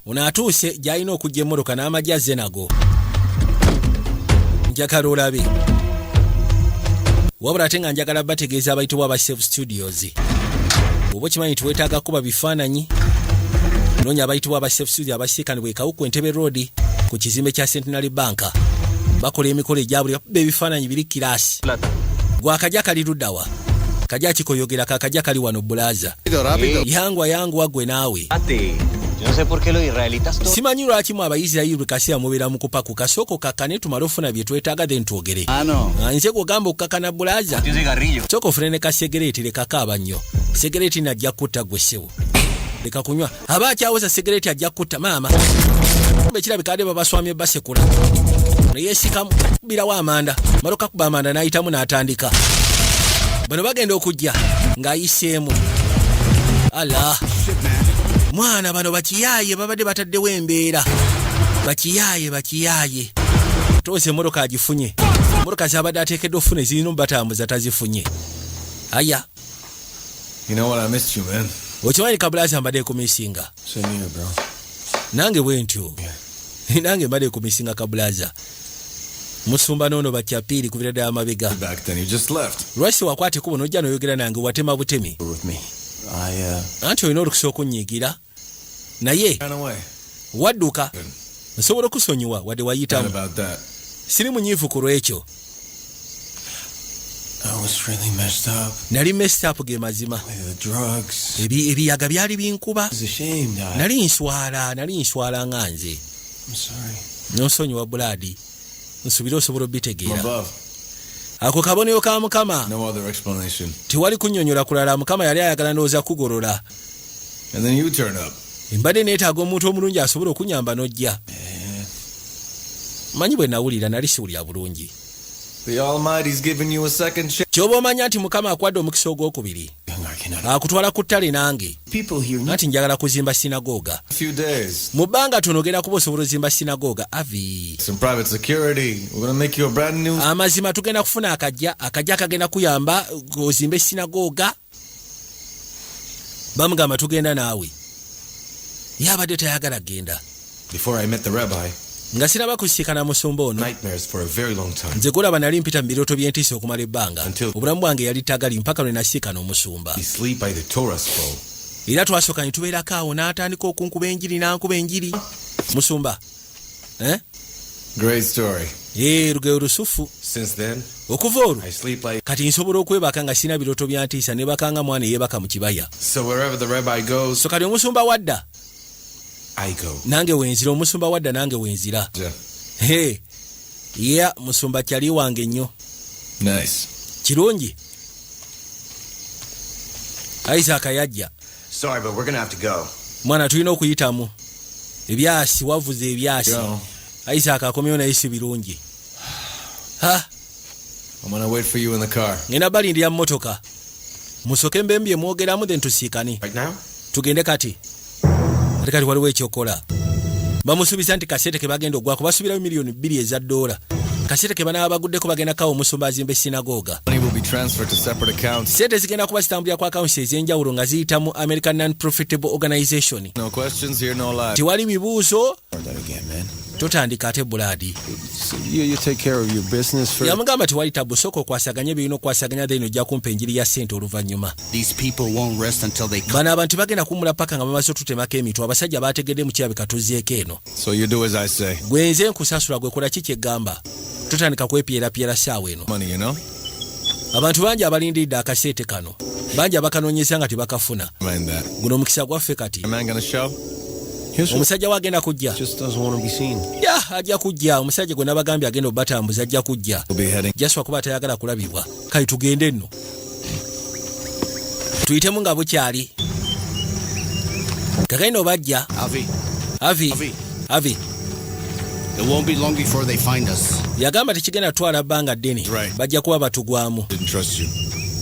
ono atuuse gy'alina okujja emmotoka n'amagye azze nago. Njagala olabe. Wabula ate nga njagala bategeeza abayitibwa aba Safe Studios. Oba kimanyi tuweetaaga kuba bifaananyi. Noonya abayitibwa aba Safe Studios abasiikanibwa Kawuku Entebbe Road ku kizimbe kya Centenary Bank. Bakola emikolo egya buli ebifaananyi biri kiraasi. Gwakajja kali luddawa. Kajja kikoyogera kakajja kali wano Bulaza. Yangwa gwe naawe. Yo no sé por qué los israelitas Simanyi lwaki mu abayisirayiri kaseera mubeera mu kupaku kasooka kakkane tumale ofuna bye twetaaga then twogere. Nze kugamba okukakana Bulaza. Sooka ofune ne kasegereeti lekakaaba nnyo. Segereeti najja kutta gwe ssebo. Leka kunywa. Aba akyawoza segereeti ajja kutta maama. Kumbe kirabika babaswamye basekula. Yeesikamu birawo amanda. Maloka kuba amanda n'ayitamu n'atandika. Bano bagenda okujja ng'ayiseemu. Allah. Mwana bano bakiyaaye babadde bataddewo embeera. Bakiyaaye. Toose emmotoka agifunye. Emmotoka zabadde ateekeddwa ofune zirina batambuza tazifunye. Aya. You know what, I missed you, man. Okimanyi Kabulaza mbadde kumisinga. Same here, bro. Nange bwe ntyo. Nange mbadde kumisinga Kabulaza. Musumba nono bakyapiiri kubira ddala amabega. Back then, you just left. Lwaki wakwate kubo n'ojja n'oyogera nange watema butemi. With me. Anti olina olukusa okunyiigira. Naye wadduka nsobola okusonyiwa wadde wayitamu. Siri munyiivu ku lwekyo. Nali messed up ge mazima. Ebiyaga byali binkuba. Nali nswala nga nze. Nonsonyiwa Buladi. Nsubira osobola obitegeera. Ako kabonero ka Mukama. No other explanation. Tewali kunnyonnyola kulala. Mukama yali ayagala ndowooza kugolola. And then you turn up. Mbadde neetaaga omuntu omulungi asobola okunyamba n'ojja. Manyi bwe nawulira nali siwulira bulungi. The Almighty's giving you a second chance. Ky'oba omanya nti Mukama akwadde omukisa ogwokubiri. Akutwala ku ttale nange. Nati njagala kuzimba sinagoga. Mu bbanga tono ogenda kuba osobola ozimba sinagoga. Avi. Some private security. We're going to make you a brand new. Amazima tugenda kufuna akajja kagenda kuyamba ozimbe sinagoga. Bamugamba tugenda naawe. Yabadde tayagala genda. Before I met the rabbi. Nga siraba kusiikana musumba ono. Nightmares for a very long time. Nze golaba nali mpita mu birooto by'entiisa okumala ebbanga. Obulamu bwange yali tagali mpaka lwe nasiikana omusumba. Era twasooka ne tubeerako awo n'atandika okunkuba enjiri n'ankuba enjiri. Musumba. Great story. Lugero lusufu. Since then, okuva olwo kati nsobola okwebaka nga sina birooto bya ntiisa ne bakanga mwana yeebaka mu kibaya. So wherever the rabbi goes, so kati omusumba wadda I go. Nange wenzira omusumba wadda nange wenzira. Musumba kyali wange nnyo. Nice. Kirungi. Isaac yajja. Sorry, but we're gonna have to go. Mwana tulina okuyitamu. Ebyasi wavuze ebyasi. Isaac akomyewo naye si birungi. I'm gonna wait for you in the car. Ngenda balindira mu motoka. Musoke mbembye mwogeramu then tusiikane. Right now? Tugende kati. Kati waliwo ekyokola. Bamusuubiza nti kasete ke bagenda ogwako basubirayo $2 million eza dola. Kasete ke banaaba baguddeko bagenda kawo omusumba azimbe sinagoga. Money will be transferred to separate accounts. Sente zigenda kuba zitambulira ku accounts ez'enjawulo nga ziyitamu American Non-Profitable Organization. No questions here, no lies. Tiwali mibuuzo. That again, man. Totandika ate Buladi. You take care of your business first. Yamugamba tiwali tabu soko kwasaganya byino kwasaganya then ojja kumpa enjiri ya sente oluvannyuma. These people won't rest until they bana abantu bagenda kumula paka nga bamaze tutemako emitwe abasajja bategedde mu kirabika tuzieko eno. So you do as I say. Gwenze nkusasula gwe kola kiki eggamba. Tutandika kwepyera saawa eno. Money, you know? Abantu bangi abalindidde akaseete kano. Bangi abakanoonyeza nga tebakafuna. Mind that. Guno omukisa gwaffe kati. A man gonna show? omusajja wagenda kujja Just doesn't want to be seen. ya ajja kujja omusajja gwe nabagambye agenda obatambuza ajja kujja We'll be heading. jaswa kuba tayagala kulabibwa kale tugende nno tuyitemu nga bukyali kakaino bajja avi It won't be long before they find us. yagamba tekigenda twala bbanga ddene Right. bajja kuba batugwamu Didn't trust you.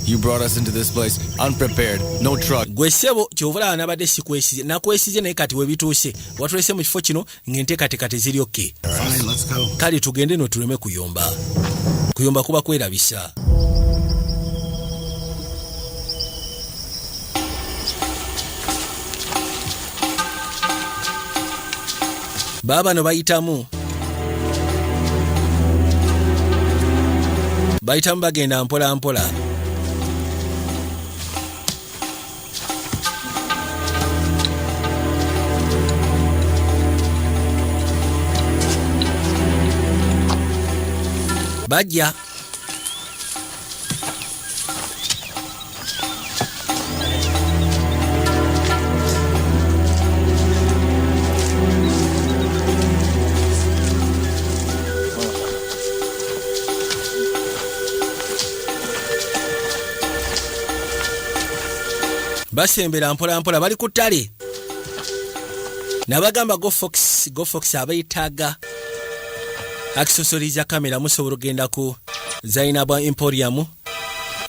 You brought us into this place unprepared, no truck. gwe ssebo kyovulaba nabadde sikwesize nakwesize naye kati webituuse watulese mu kifo kino ng'enteekateeka teziri okke Fine, let's go. kale tugende no tuleme kuyomba kuba kwerabisa baabano bayitamu bagenda mpola mpola bajja basembera mpola mpola bali ku ttale nabagamba gofox abayitaaga akisosoliza kamera musobola ogenda ku Zainab Emporium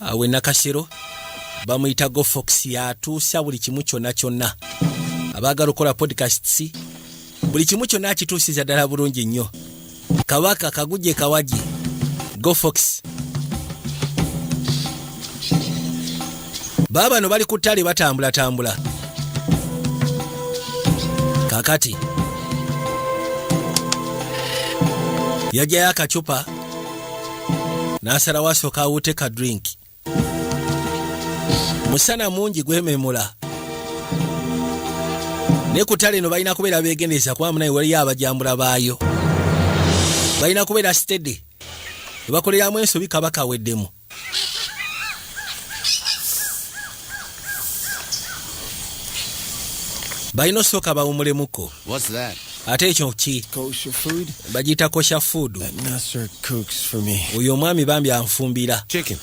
awe nakasero bamuyita gofox yatuusa buli kimu kyonna abaagala okukola podcasts buli kimu kyonna akituusiza ddala bulungi nnyo kabaka kagujje kawaji gofox baabano bali ku ttale batambula kakati yajjayo akacupa n'asalawo asooka awuute ka drink musana mungi gwememula naye ku ttale eno balina kubeera beegendereza kuba munaye waliyo abajambula baayo balina kubeera steady webakoleramu ensobi kabaka aweddemu balina osooka bawumulemuko What's that? ate ekyo ki Kosher food? bagiyita kosher food That Nasser cooks for me. oyo omwami bambi anfumbira Chicken.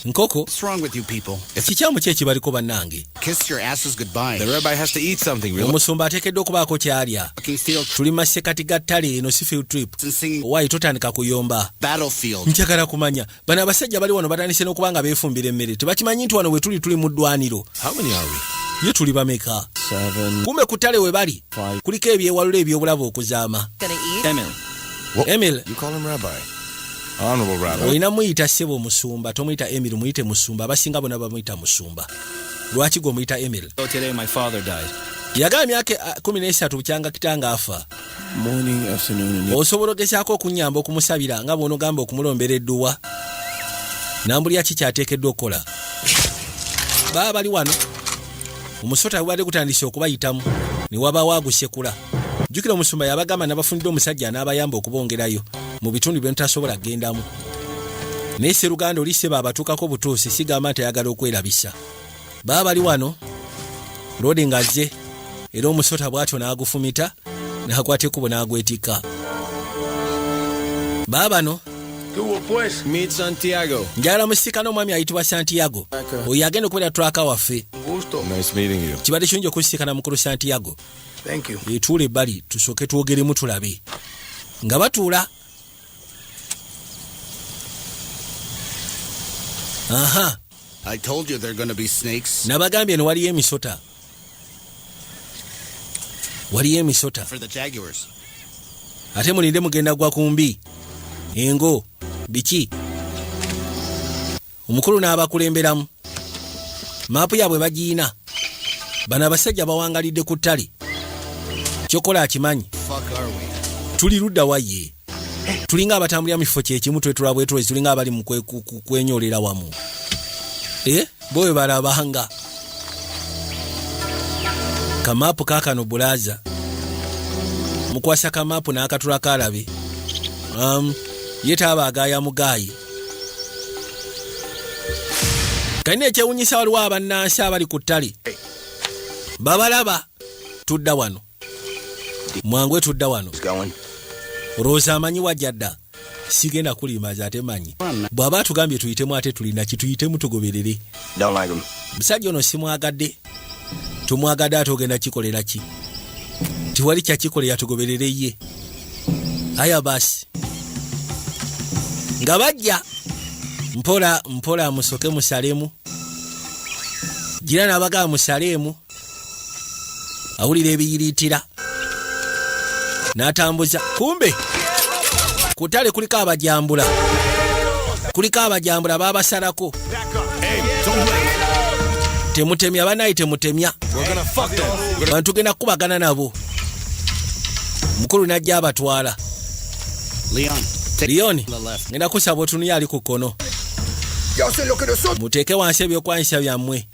nkoko What's wrong with you people? If kikyamu ki ekibaliko bannange kiss your asses goodbye. The rabbi has to eat something, really. omusumba ateekeddwa okubaako kyalya Fucking field tuli masekati ga ttale eno si field trip and singing owaayi totandika kuyomba battlefield. njagala kumanya bano abasajja bali wano batandise n'okuba nga beefumbira emmere tebakimanyi nti wano we tuli mu ddwaniro How many are we? ye tuli bameka 7. kumbe ku ttale we bali Five. kuliko ebyewalula ebyobulabe okuzaama Gonna eat? Emil. Emil You call him rabbi. Honorable rabbi. olina muyita ssebo musumba tomuyita Emil muyite musumba abasinga bonna bamuyita musumba lwaki gwe omuyita Emil So today my father died. yagala myaka 13 bukyanga kitanga afa Morning, afternoon, and osobola ogezaako okunyamba okumusabira nga bw'onogamba okumulombera edduwa nambulya ki kyateekeddwa okukola baba bali wano omusota bwebadde gutandise okubayitamu ne wabaawo agusekula jjukira omusumba yabagamba nabafunidde omusajja n'abayamba okubongerayo mu bitundu bye mutasobola kgendamu naye seruganda oli seba abatuukako butuusi sigamba nti ayagala okwerabisa baba bali wano loodi ng'azze era omusota bw'atyo n'agufumita n'akwata ekkubo n'agwetikka baba bano meet Santiago. njagala musikana omwami ayitibwa Santiago oyo agenda okubeera twaka waffe Nice meeting you. kibadde kirungi okusikana mukulu Santiago Thank you. etuula ebbali tusooke twogeremu tulabe nga batuula aha I told you they're gonna be snakes. nabagambye ne waliyo emisota For the Jaguars. ate mulinde mugenda gwa kumbi engo biki omukulu n'abakulemberamu maapu yaabwe bagiina bano abasajja bawangalidde ku ttale kyokola akimanyi Fuck are we? tuli ludda waye tulinga abatambulira mu kifo kyekimu twetula bwetwezi tulinga abali mu kwenyolera wamu bowe balabanga kamaapu kakano bulaza mukwasa kamaapu n'akatula kalabe yetaaba agaaya mugaayi kalina ekyewunyisa waliwo abannansi abali ku ttale babalaba tudda wano. Mwangwe tudda wano. Olowooza amanyi wajja dda. Sigenda kulimaza ate manyi. Bw'aba tugambye tuyitemu ate tulina kituyitemu tugoberere. Musajja ono simwagadde. Tumwagadde ate ogenda kikolera ki? Tiwali kyakikolera tugoberere ye. Aya basi. Nga bajja mpola musoke musalemu. Gira n'abaga musalemu. Awulira ebiyiriitira. N'atambuza. Kumbe kutale kuliko abajambula. Kuliko abajambula babasalako. Temutemya banayi temutemya. Bantu genda kubagana nabo. Mukulu najja abatwala. Leon, ngenda kusaba otunuya ali ku kono. Muteeke wansi ebyokwanyisa byammwe.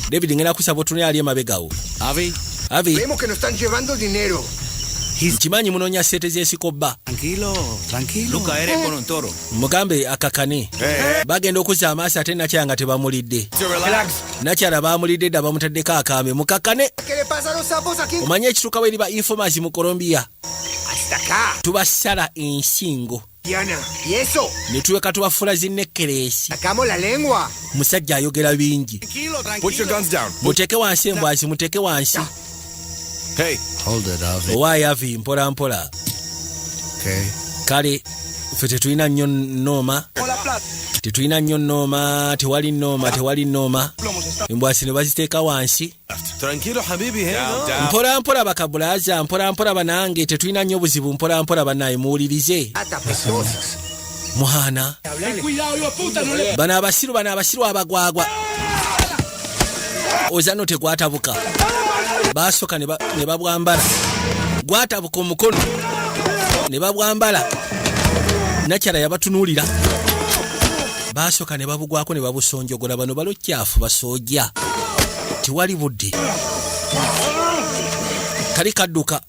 David ngenda kusaba otunuya ali emabegawo. Avi. Vemos que nos están llevando dinero. Kimanyi munonya sente z'esikoba. Tranquilo. Luca eres con un toro. Mugambe akakane. Bagenda okuza amaaso ate nakyanga tebamulidde. Nakyala bamulidde dda bamutaddeko akambe mukakane. Omanye ekituukawo eriba informasi mu Colombia. Tubasala ensingo. Ne tuweka tubafuula zinekkeresi. Musajja ayogera bingi. Put your guns down. Muteeke wansi embwazi muteeke wansi. Hey. Hold it, Avi. Owaayi Avi mpola mpola. Okay. Kale ffe tetulina nnyo nnooma. Tetulina nnyo nnooma, tewali nnooma. Embwasi ne baziteeka wansi. Tranquilo habibi. Mpola mpola bakabulaza, mpola mpola banange tetulina nnyo buzibu, mpola mpola banaye muwulirize. Muhana. Bano abasiru abagwagwa. Ozano tegwatabuka. Basoka ne babwambala. Gwatabuka omukono. Ne babwambala. Nakyala yabatunuulira. Basoka ne babugwako ne babusonjogola bano balokyafu basoojja. Tiwali budde. Kali kadduka.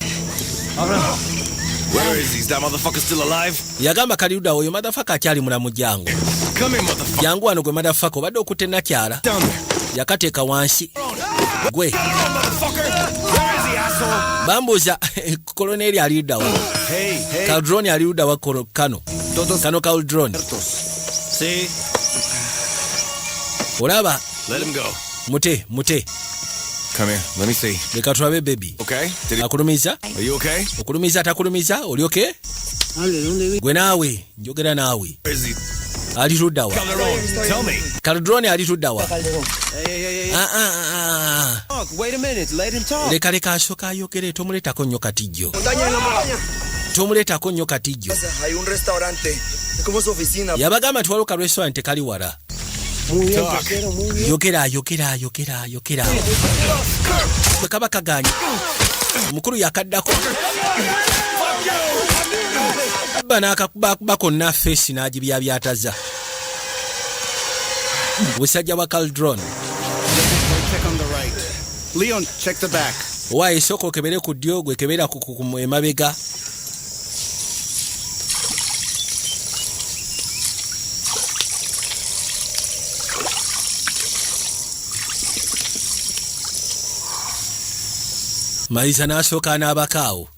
Where is he? Is that motherfucker still alive? Yagamba kaliuda oyo motherfucker akyali mulamu jangu. Come here, motherfucker. Jangu wano gwe motherfucker obadde okutte nakyala. Yakateeka wansi. Gwe. Bambuza koloneli aliudawa. Hey. Caldrone aliudawa Kano. Kano Caldrone. See? Olaba. Let him go. Mute. Come here. Let me see. Leka tulabe baby. Okay? Akulumiza? Are you okay? Okulumiza atakulumiza? Oli okay? Gwe naawe, njogera naawe. Where is he? Alitudawa. Calderon, tell me. Caldrone alitudawa. Hey. Wait a minute. Let him talk. Leka asooka ayogere tomuleetako nnyo katijjo. Tomuleetako nnyo katijjo. Hay un restaurante. Es como su oficina. Yabagamba tuwaliwo ka restaurant tekali wala. Yogera. Bwe kaba kaganye. Mukulu yakaddako. Banaakakuba konna feesi n'agibyabyataza. Busajja bwa Caldrone. Check on the right. Leon, check the back. Owaayi sooka okebere ku ddyo gwe kebera ku emabega. Maliza n'asooka n'abakaawo.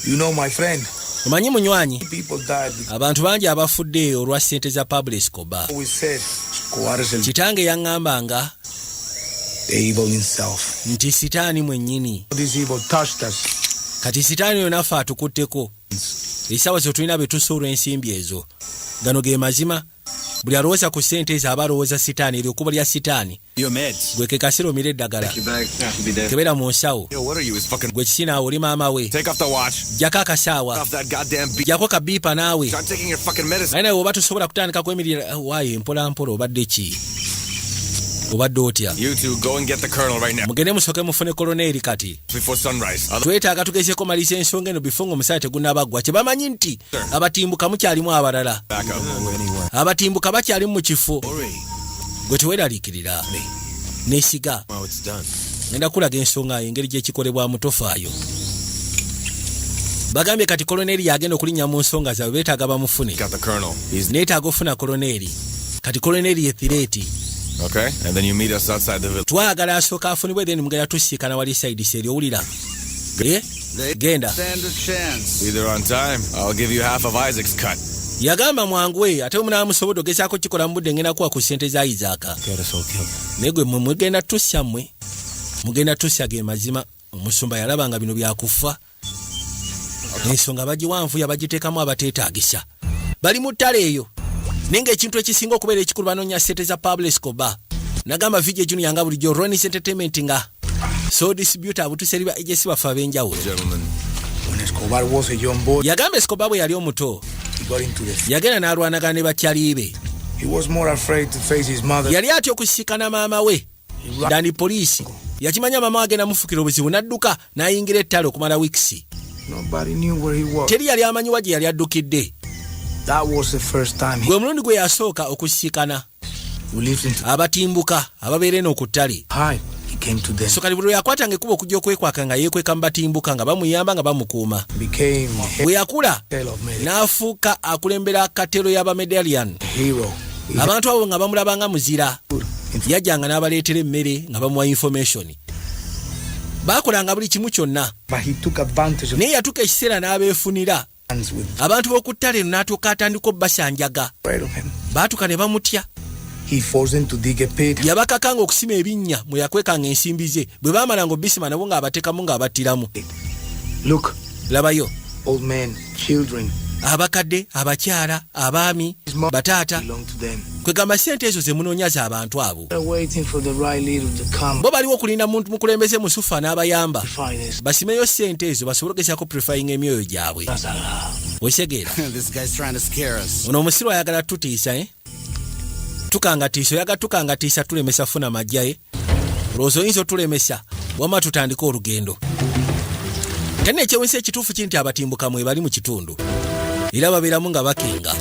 You know my friend. Omanyi munywanyi? People died. Abantu bangi abafudde olwa ssente za Pablo Escobar. We said, Kitange yaŋŋambanga the evil himself. nti sitaani mwennyini. This evil touched us. Kati sitaani yo naffe atukutteko. Essaawa zo tulina be tusuula ensimbi ezo. Gano ge mazima. Buli alowooza ku ssente ezo aba alowooza sitaani eryokuba lya sitaani. Gwe ke kasiro omira eddagala. Kebera mu nsawo. Gwe kisinaawe oli maama we. Jjako akasaawa. Jjako kabiipa naawe. Naye nawe oba tosobola kutandika kwemirira waaye mpola mpola obadde ki? Obadde otya? Mugende musooke mufune koloneri kati. Twetaaga tugezeeko malisa ensonga eno bifo ng'omusaayi tegunnabaggwa. Kye bamanyi nti abatimbuka mukyalimu abalala. Abatimbuka bakyalimu mu kifo. Gwe teweeraliikirira. Neesiga. Ngenda kulaga ensonga engeri gy'ekikolebwamu tofaayo. Bagambye kati koloneri yagenda okulinnya mu nsonga zaabwe beetaaga bamufune. Neetaaga ofuna koloneri. Kati koloneri ye Pireeti. Okay? And then you meet us outside the village. twagala asooka afunibwe then mugenda tusiikana wali side seeri owulira genda Stand a chance. Either on time, I'll give you half of Isaac's cut. yagamba mwanguwe ate munaamusobola ogezaako kikola mu budde ngenda kuwa ku ssente za Isaac naye gwe mugenda tusya mmwe mugenda tusya ge mazima omusumba yalaba nga bino byakufa ensonga bagiwanvuya bagiteekamu abateetaagisa bali mu ttale eyo naye ng'ekintu ekisinga okubeera ekikulu banoonya ssente za Pablo Escobar nagamba Vijay Junior nga bulijjo Ronis Entertainment nga so distributor abutuseri ba agency bafe ab'enjawulo When Escobar was a young boy, yagamba Escobar bwe yali omuto he got into the... yagenda n'alwanagana ne bakyali be He was more afraid to face his mother. yali atya okusikana maama we dani poliisi yakimanya maama agenda mufukira obuzibu n'adduka n'ayingira ettale okumala wiikisi Nobody knew where he was. teri yali amanyiwa gye yali addukidde That was the first time gwe mulundi gwe yasooka okusikana he lived into... abatimbuka ababeera eno ku ttale Hi, he came to them. so kali buli lwe yakwatanga ekkuba okujja okwekwaka nga yeekweka mu batimbuka nga bamuyamba nga bamukuuma Became a bwe yakula hero of men. n'afuuka akulembera katero y'abamedalian Hero. He abantu abo nga bamulaba nga muzira yajjanga n'abaleetera emmere nga bamuwa information baakolanga buli kimu kyonna But he took advantage of naye yatuuka ekiseera n'abeefunira hands with abantu b'oku ttale eno n'atuuka atandika obbasanjaga afraid of him. baatuuka ne bamutya He forced them to dig a pit. yabakakanga okusima ebinnya mwe yakwekanga ensimbi ze bwe baamalanga obisima nabo ng'abateekamu ng'abattiramu Look, labayo old men, children, abakadde abakyala abaami his mom bataata belong to them. kwegamba ssente ezo ze munoonya za abantu abo They're waiting for the right leader to come. bo baliwo okulinda muntu mukulembeze musufa n'abayamba Finest. basimeyo ssente ezo basobole okugezaako purifying emyoyo gyabwe wesegeera This guy's trying to scare us. ono omusiru ayagala tutiisa tukangatiisa oyaga tukangatiisa tulemesa funa majjaye olowooza oyinza otulemesa wama tutandika olugendo kane ekyewunsa ekituufu kiri nti abatimbuka mwe bali mu kitundu era babeeramu nga bakenga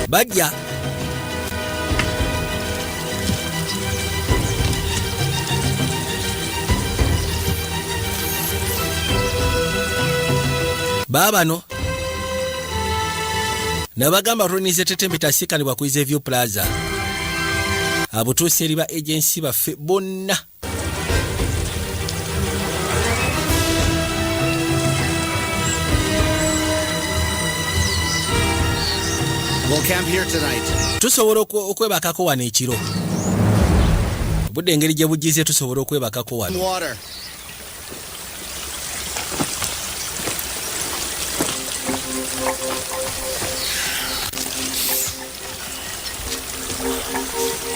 bajja baabano nabagamba Ronis Entertainment asikanibwa ku View Plaza abutuusa eri ba agency baffe bonna We'll camp here tonight. tusobola okwebakako wano ekiro budde engeri gye bugize tusobola okwebakako wano Water.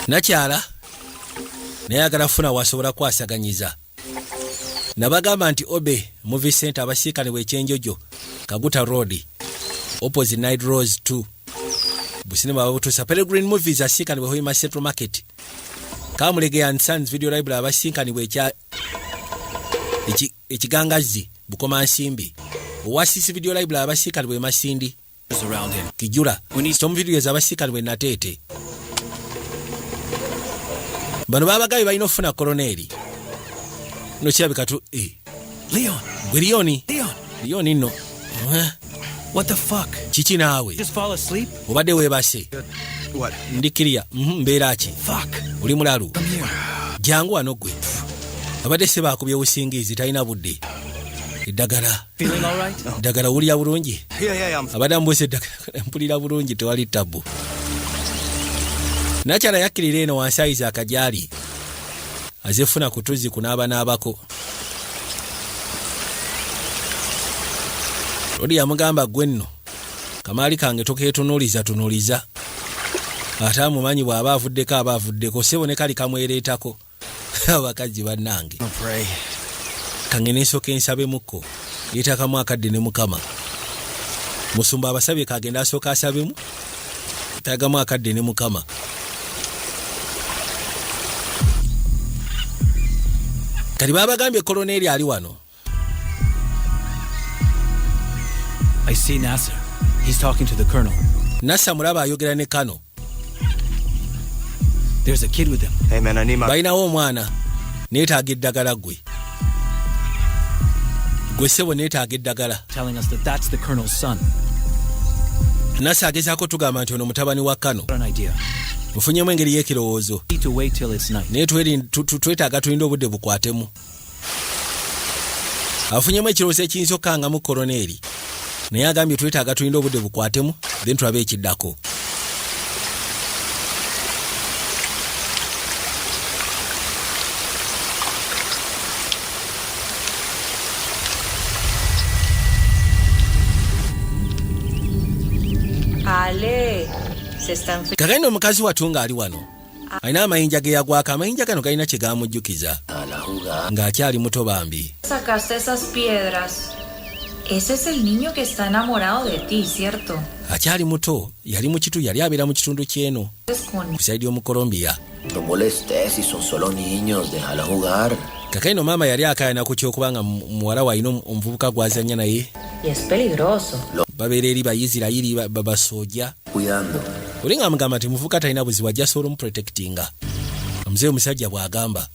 nakyala nayagala funa wasobola kwasaganyiza nabagamba nti Obe Movie Center abasiikanibwa ekyenjojo Kaguta Road opposite Night Rose 2 businema babutuusa Peregrine Movies asiikanibwa Hoima Central Market Kamulege and Sons Video Library abasiikanibwa ekigangazi Bukoma Nsimbi Oasis Video Library abasiikanibwa Masindi Kijula Storm Videos abasiikanibwa Nateete bano babagabi balina ofuna koloneri no kirabika tu Leon. gwe Leoni nno What the fuck? kiki naawe Just fall asleep? obadde weebase What? ndikiriya mbeera ki Fuck. oli mulalu Come here. jangu wano gwe abadde se baakubye busingizi talina budde eddagala Feeling all right? eddagala wulira bulungi Yeah, abadde ambuusa eddagala mpulira bulungi tewali tabu nakyala yakkirira eno wansi ayiza akajali azefuna kutuzi kunaaba naabako oli yamugamba gwe nno kamaali kange tokeetunuuliza ate amumanyi bw'aba avuddeko aba avuddeko sebo ne kali kamwereetako abakazi bannange kange n'ensooka ensabemukko yeetakamu akadde ne mukama musumba abasabye kagenda asooka asabemu tagamu akadde ne mukama kali babagambye koloneri ali wano I see Nasser. He's talking to the colonel. nassa mulaba ayogera ne kano There's a kid with him. Hey man, I need my... balinawo omwana neetaaga eddagala gwe sebo neetaaga eddagala Telling us that that's the colonel's son. Nasa agezaako tugamba nti ono mutabani wa Kano. Mufunyemu engeri y'ekirowoozo. Naye twetaaga tulinde obudde bukwatemu. Afunyemu ekirowoozo ekiyinza okkangamu koloneri. Naye agambye twetaaga tulinde obudde bukwatemu, then tulabe ekiddako. Ale, se están... Kagenda omukazi watunga ali wano. Alina amayinja ge yagwako, amayinja gano galina kye gaamujjukiza. Ng'akyali muto bambi. Sacaste esas piedras. Ese es el niño que está enamorado de ti, ¿cierto? Akyali muto, yali mu kitu yali abeera mu kitundu kyeno. Kusaidi omu Colombia. No molestes si son solo niños, déjala jugar. Kakaino mama yali akayana ku kyokubanga muwala wa alina omuvubuka gwazanya naye. Y es peligroso. Babeera eri Bayisirayiri babasojja. Cuidando. Olinga amugamba nti muvubuka talina buzibu ajja sobola omuprotectinga. Omuzeeyi omusajja bw'agamba.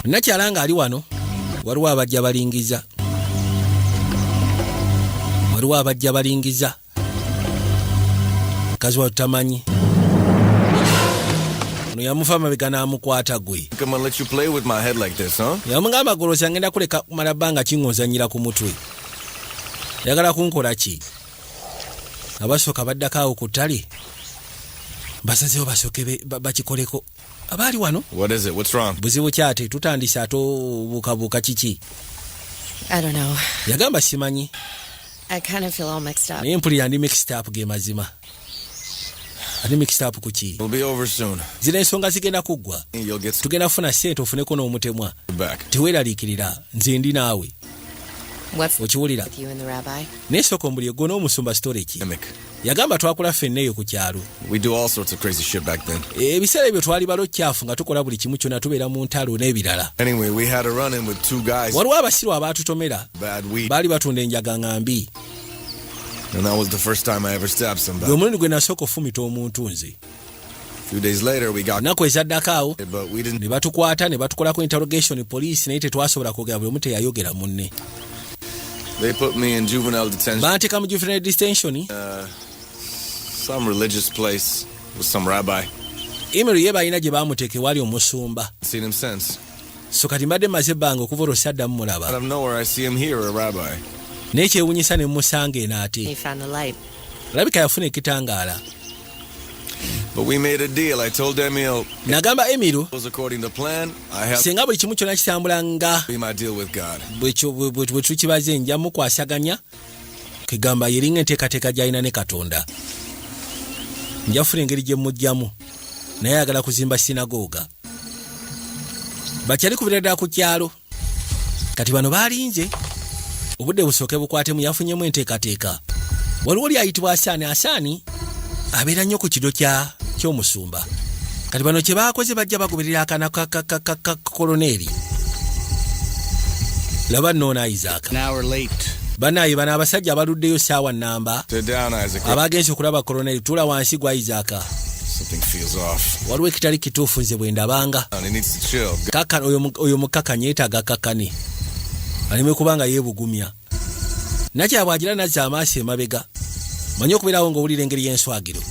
Nakyala nga ali wano, waliwo abajja balingiza. Waliwo abajja balingiza. Mukazi wa tutamanyi. Ono yamufa amabega n'amukwata gwe. Come on, let you play with my head like this, huh? Yamugamba golosi angenda kuleka kumala bbanga kiŋŋozanyira ku mutwe. Yagala kunkola ki? Abasooka baddako awo ku ttale. Basazeewo basooke bakikoleko. Abaali wano? What is it? What's wrong? Buzibu kyate tutandise ate obuukabuuka kiki? I don't know. Yagamba simanyi. I kind of feel all mixed up. Naye mpulira ndi mixed up ge mazima. Andi mixed up kuki? It'll be over soon. Zina ensonga zigenda kuggwa. Tugenda kufuna ssente ofuneko n'omutemwa. Teweeraliikirira nze ndi naawe. Okiwulira? Naye sooka ombuli eggwo n'omusumba story ki? Yagamba twakula ffenna eyo ku kyalo. We do all sorts of crazy shit back then. Ebiseera ebyo twali balo kyafu nga tukola buli kimu kyonna tubeera mu ntalo n'ebirala. Anyway, we had a run-in with two guys. Waliwo abasiru abaatutomera. Bad weed. Baali batunda enjaga ng'ambi. And that was the first time I ever stabbed somebody. Gwe mulundi gwe nasooka ofumita omuntu nze. Few days later we got nako ezaddako awo but we didn't. Ne batukwata ne batukolako interrogation police naye tetwasobola kwogera buli omu teyayogera munne. They put me in juvenile detention. Baanteeka mu juvenile detention. Some religious place with some rabbi. Email ye balina gye baamuteeka wali omusumba. Seen him since. So kati mbadde maze ebbanga okuva olwo saddamu mulaba. Out of nowhere I see him here, a rabbi. Naye kyewuunyisa ne mmusanga eno ate. He found the light. Labika yafuna ekitangaala. But we made a deal. I told Emil. Nagamba Emil. Was according to plan. I have. Singa buli kimu kyonna kitambulanga. Be my deal with God. Bwe tukibaze nja mukwasaganya. Kigamba yeringa enteekateeka gy'alina ne Katonda. Njafuna engeri gye mujjamu. Naye ayagala kuzimba sinagoga. Bakyali kubira ddala ku kyalo. Kati bano baalinze. Obudde busooke bukwatemu yafunyemu enteekateeka. Waliwo lyayitibwa Asaani abeera nnyo ku kido ky'omusumba. Kati bano kye baakoze bajja bagoberera akana ka koloneri. Laba nnoona Isaac. Banaye bano abasajja abaluddeyo ssaawa nnamba. Abagenze okulaba koloneri tula wansi gwa Isaac. Waliwo ekitali kituufu nze bwe ndabanga. Kakano oyo mukakanya yeetaaga kakane. Aleme kubanga yeebugumya. Nakya bwagira nazza amaaso emabega. Manyi okubeerawo ng'owulira engeri y'enswagiro.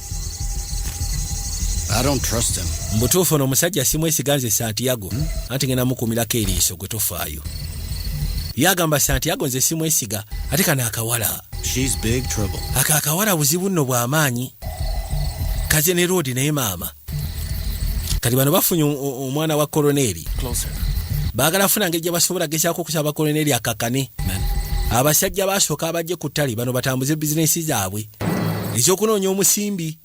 I don't trust him. Mbutuufu ono omusajja simwesiga nze Santiago. Anti ngenda mukuumirako eriiso gwe tofaayo. Yagamba Santiago nze simwesiga ate kana akawala. She's big trouble. Akawala buzibu nno bw'amaanyi. Kaze ne road naye maama. Kati bano bafunye omwana wa koloneri. Baagala funa ngeri gye basobola gezaako kusaba koloneri akakane. Abasajja basooka abajje ku ttale bano batambuze bizinesi zaabwe ez'okunoonya omusimbi.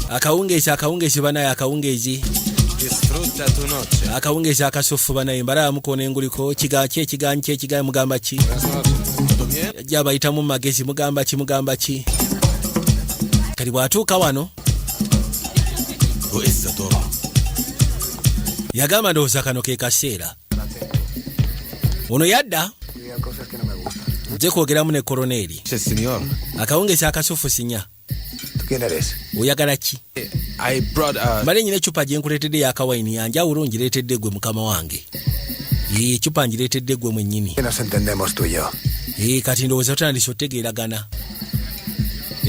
Akawungeezi banaye akawungeezi. Akawungeezi akasuffu banaye mbalaba mukoona enguliko ekiganyi mugamba ki? Ajja abayitamu mu magezi mugamba ki? Kati bw'atuuka wano yagamba ndowooza kano ke kaseera. Ono yadda nze kwogeramu ne koloneri. Akawungeezi akasufu sinya. Oyagala ki? Mbale nyina ecupa gye nkuleetedde y'akawayini yanjawulo ngireetedde gwe mukama wange. Ecupa ngireetedde gwe mwennyini. Kati ndowooza tutandise otegeeragana.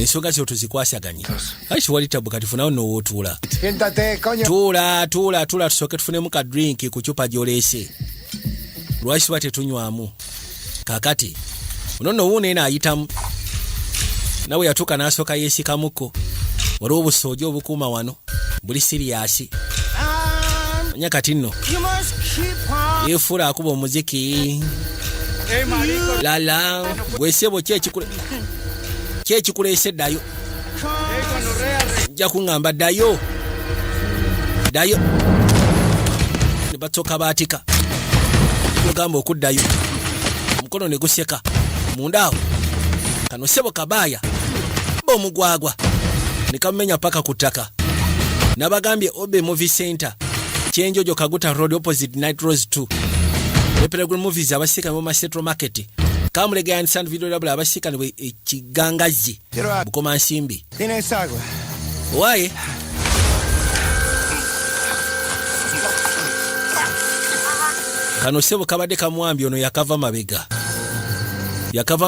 ensonga zo tuzikwasaganye aiki wali tabu kati funawo nowootuula Siéntate, coño. tuula tusooke tufunemu ka drink ku cupa gy'oleese lwaki tuba tetunywamu kakati ono nno wuuno eno ayitamu nawe yatuuka n'asooka yeesikamuko waliwo obusooja obukuuma wano buli siriyasi anya kati nno yeefuula akuba omuziki lala gwesebo kyekikuleese ddayo nja kuŋŋamba ddayo ne basooka baatika ogamba okuddayo omukono ne guseka mundaawo kano sebo kabaaya ba omugwagwa ne kamumenya paka ku ttaka nabagambye Obe Movie Center Kyenjojo Kaguta Road opposite Night Rose 2 Pellegrin Movies abasika mu Central Market Kamulega and Sand Video Double abasika ne Kigangazi Bukoma Nsimbi ¿Tienes agua? Waye kano sebo kabadde kamwambi ono yakava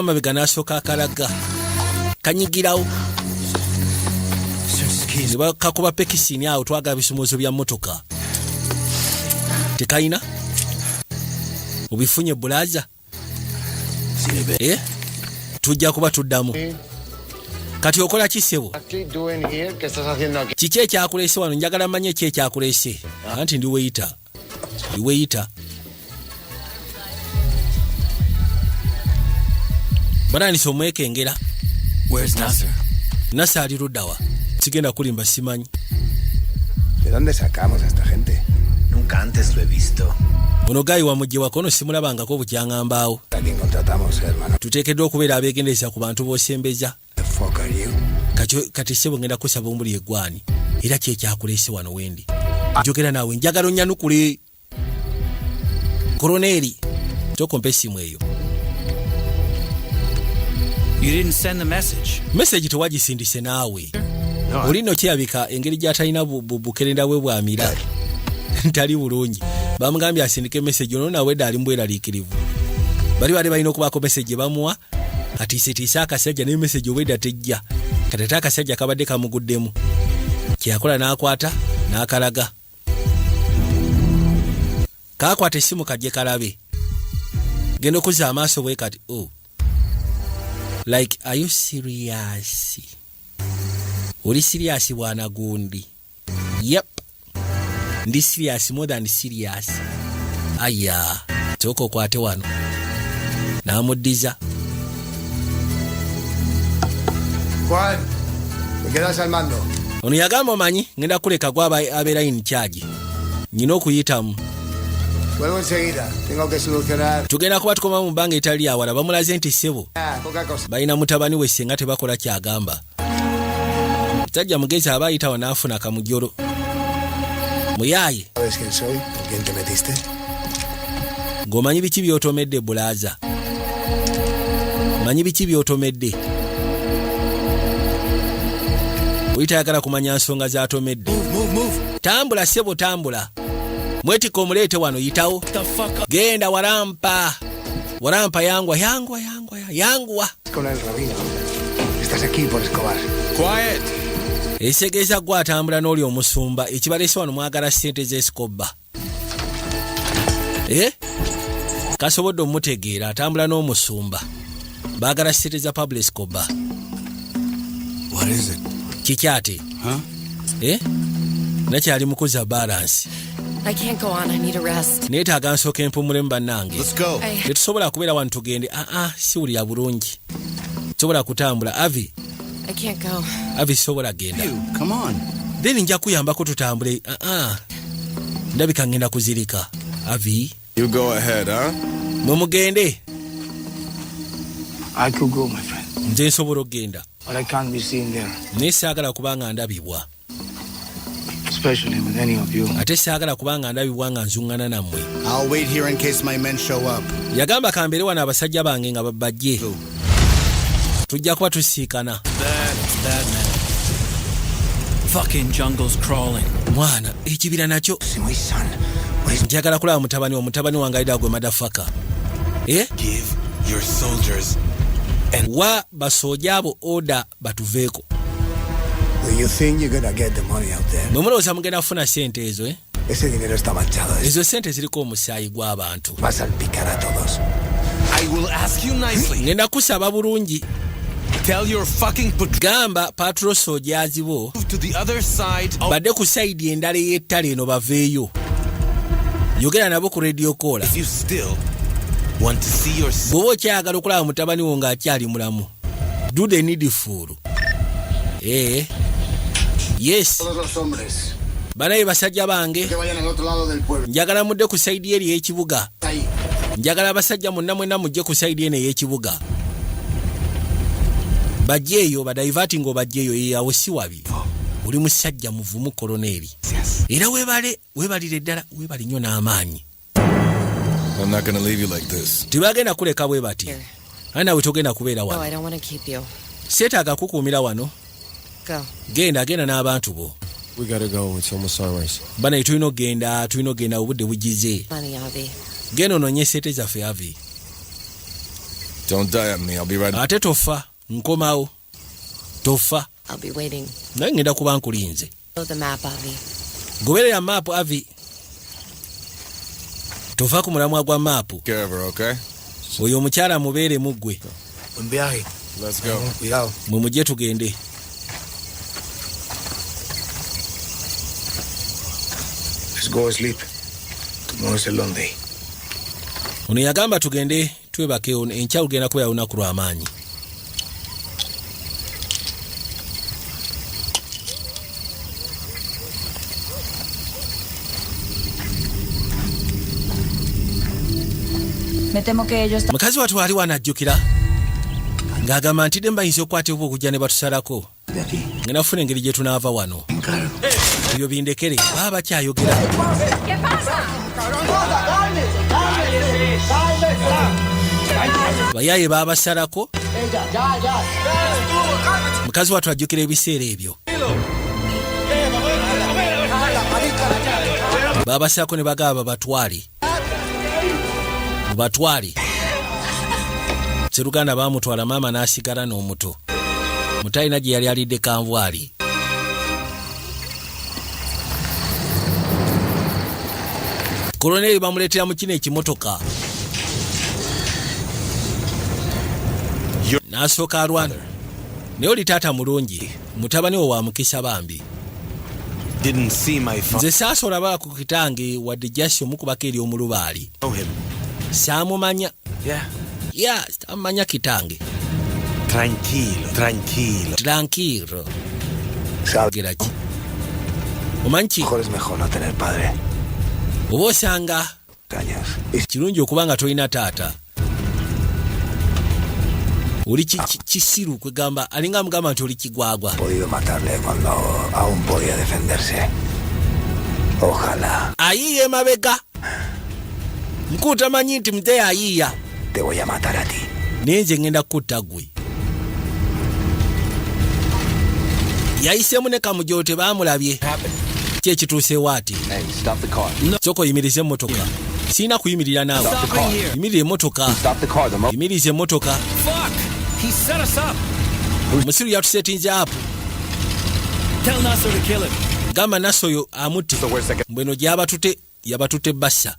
mabega n'asooka akalaga kanyigirawo ne bakakuba pekisini awo twagala bisumuluzo bya mmotoka tekayina obifunye bulaza tujja kuba tuddamu kati okola kisebo kiki ekyakuleese wano njagala manye ki ekyakuleese anti ndiweyita Bananisa omwekengera. Where's Nasser? Nasser ali luddawa. Sigenda kulimba simanyi. ¿De dónde sacamos a esta gente? Nunca antes lo he visto. Ono gayi wa mujje wakono simulabangako bukyangambaawo. ¿A quién contratamos, hermano? Tuteekeddwa okubeera abeegendereza ku bantu b'osembeza. The fuck are you? Kati sebo ngenda kusaba omuli eggwani. Era kyekyakuleese wano wendi. Njogera naawe njagala onnyanukule. Koroneri. Tokompa essimu eyo. You didn't send the message. Message tewagisindise naawe. Olino kyabika engeri gy'atalina bukerenda bwe bwamira. Ntali bulungi. Bamugambye asindike message ono nawe dali mbweraliikirivu. Bali balina okubaako message bamuwa. Katiisetiisa akasajja ne message obwedda tejja. Katata akasajja kabadde kamuguddemu. Kyakola n'akwata n'akalaga. Kaakwata essimu kajje kalabe. Genda okuzza amaaso bwe kati. Oh. Like, are you serious? Uli serious bwana gundi? Yep. Ndi serious more than serious. Aya. Toko kwate wano. Namudiza. Juan, me quedas al mando. Ono yagamba manyi ngenda kuleka gwaba abeera in charge. Nyina okuyitamu. Vuelvo enseguida. Tengo que solucionar. Tugenda kuba tukoma mu bbanga etali awala bamulaze nti ssebo. Poca cosa. Balina mutabani we senga tebakola kyagamba. Tajja mugezi abayita wanaafuna kamujolo. Muyaye. ¿Sabes quién soy? ¿Quién te metiste? Ng'omanyi biki by'otomedde bulaza. Manyi biki by'otomedde. Oyitayagala kumanya nsonga z'atomedde. Move. Tambula ssebo tambula. Mwetika omuleete wano yitawo. Genda warampa. Warampa yangwa. Con el rabino. Estás aquí por Escobar. Quiet. Esegeeza gwe atambula n'oli omusumba ekibaleese wano mwagala ssente z'Escobar. Kasobodde omutegeera atambula n'omusumba. Baagala ssente za Pablo Escobar. What is it? Kikyate. Nakyali mukuza balance. I can't go on. I need a rest. Neetaaga nsooka empumulemu bannange. Let's go. Tetusobola kubeera wano tugende. Siwulira bulungi. Sobola kutambula. Avi. I can't go. Avi sobola genda. Come on. Then nja kuyambako tutambule. Ndabika ngenda kuzirika. Avi. You go ahead, huh? Mwe mugende. I could go, my friend. Nze nsobola okgenda. But I can't be seen there. Naye saagala kubanga ndabibwa. Especially with any of you. Ate saagala kubanga ndabibwa nga nzuŋŋana nammwe. I'll wait here in case my men show up. Yagamba kambeere wano abasajja bange nga bajje. Tujja kuba tusiikana. Bad man. Fucking jungle's crawling. Mwana, ekibira nakyo. My son. Njagala kulaba mutabani wange alida gwe madafaka. Give your soldiers wa basoja abo order batuveeko. Do you think you're gonna get the money out there? Mumulowooza mugenda kufuna sente ezo Ese dinero está manchado. Ezo sente ziriko omusaayi gw'abantu. Va a salpicar a todos. I will ask you nicely. Ngenda kusaba bulungi. Tell your fucking gamba patrol soldiers bo to the other side. Badde ku side endala y'ettale eno baveeyo. Yogera nabo ku radio call. If you still want to see your bw'oba okyagala okulaba mutabani wo ng'akyali mulamu. Do the needful. Yes. Banaye basajja bange. Njagala mudde ku side eri y'ekibuga. Njagala abasajja monna mwenna mujje ku side eno ey'ekibuga. Bajjeeyo badaivating obajjeeyo yawo si wabi. Oli musajja muvumu koloneli. Era webalire ddala webali nnyo n'amaanyi. I'm not going to leave you like this. Tibagenda kuleka bwe bati. Ana wetogenda kubeera wano. No, I don't want to keep you. Seetaaga kukuumira wano. Go. Genda n'abantu bo. We gotta go. It's almost sunrise. Bana tulina ogenda obudde bugize. Money, Avi. Genda onoonye sente zaffe Avi. Don't die on me. I'll be right. Ate tofa. Nkomawo. Tofa. I'll be waiting. Naye ngenda kuba nkulinze. Follow the map, Avi. Goberera map Avi. Tofa ku mulamwa gwa map. Okay? Oyo omukyala mubeere muggwe. Buen viaje. Let's go. Cuidado. Mumujje tugende. Let's go sleep. Tomorrow is a long day. Ono yagamba tugende twebake enkya lugenda kubeera lunaku lw'amaanyi. Me temo que ellos mukazi watu wali wanajjukira ng'agamba nti demba yinza okwatibwa okujja ne batusalako ngenda kufuna engeri gye tunaava wano ebyo bindekere baba bakyayogera bayaye babasalako mukazi watu ajjukira ebiseera ebyo babasalako ne bagaba batwale Seruganda bamutwala mama n'asigala n'omuto mutalina gye yali alidde kanvwali koloneli bamuleetera mu kino ekimotoka n'asooka alwana naye oli taata mulungi mutabani wo wa mukisa bambi nze saasobola bala ku kitange wadde jasi omukubako eri omulubaali saamumanya amanya kitange tranquilo geraki omanyi ki oba osanga kirungi okuba nga tolina taata oli kisiru kwegamba alinga mugamba nti oli kigwagwa ayiiya emabega mkuta manyi nti mzee ayiiya te voy a matar a ti naye nze ngenda kutta gwe yayiseemu ne kamujo tebaamulabye ki ekituusewo ati sooka oyimirize emmotoka siina kuyimirira naawe yimirira emmotoka yimiriza emmotoka omusiru yatusetinze apo gamba naso oyo amutte mbweno yabatute bassa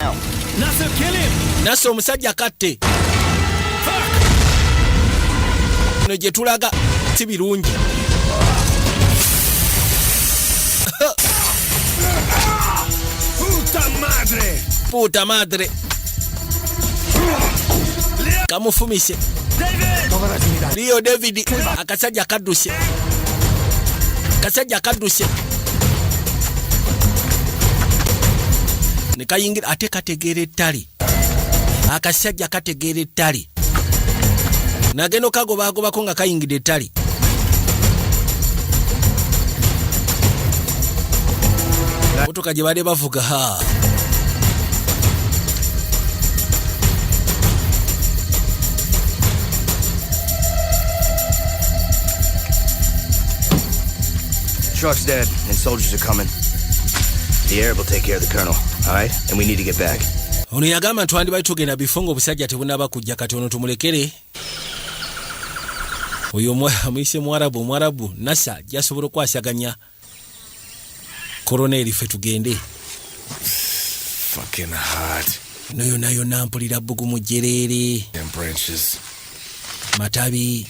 naso omusajja katte no gye tulaga si birungi puta madre kamufumise Leo David akasajja kadduse ne kayingira ate kategeera ettali akasajja kategeera ettali nageno kagobagobako nga kayingidde ettali motoka gye badde bavuga Truck's dead and soldiers are coming. The Arab will take care of the colonel, all right? And we need to get back. Ono yagamba twandibali tugenda bifongo obusajja tebunaba kujja kati ono tumulekere oyo mwise mwarabu nasa jasobola kwasaganya koroneri fe tugende. Fucking hot. Nayo nampulira bugu mu jerere. And branches. Matabi.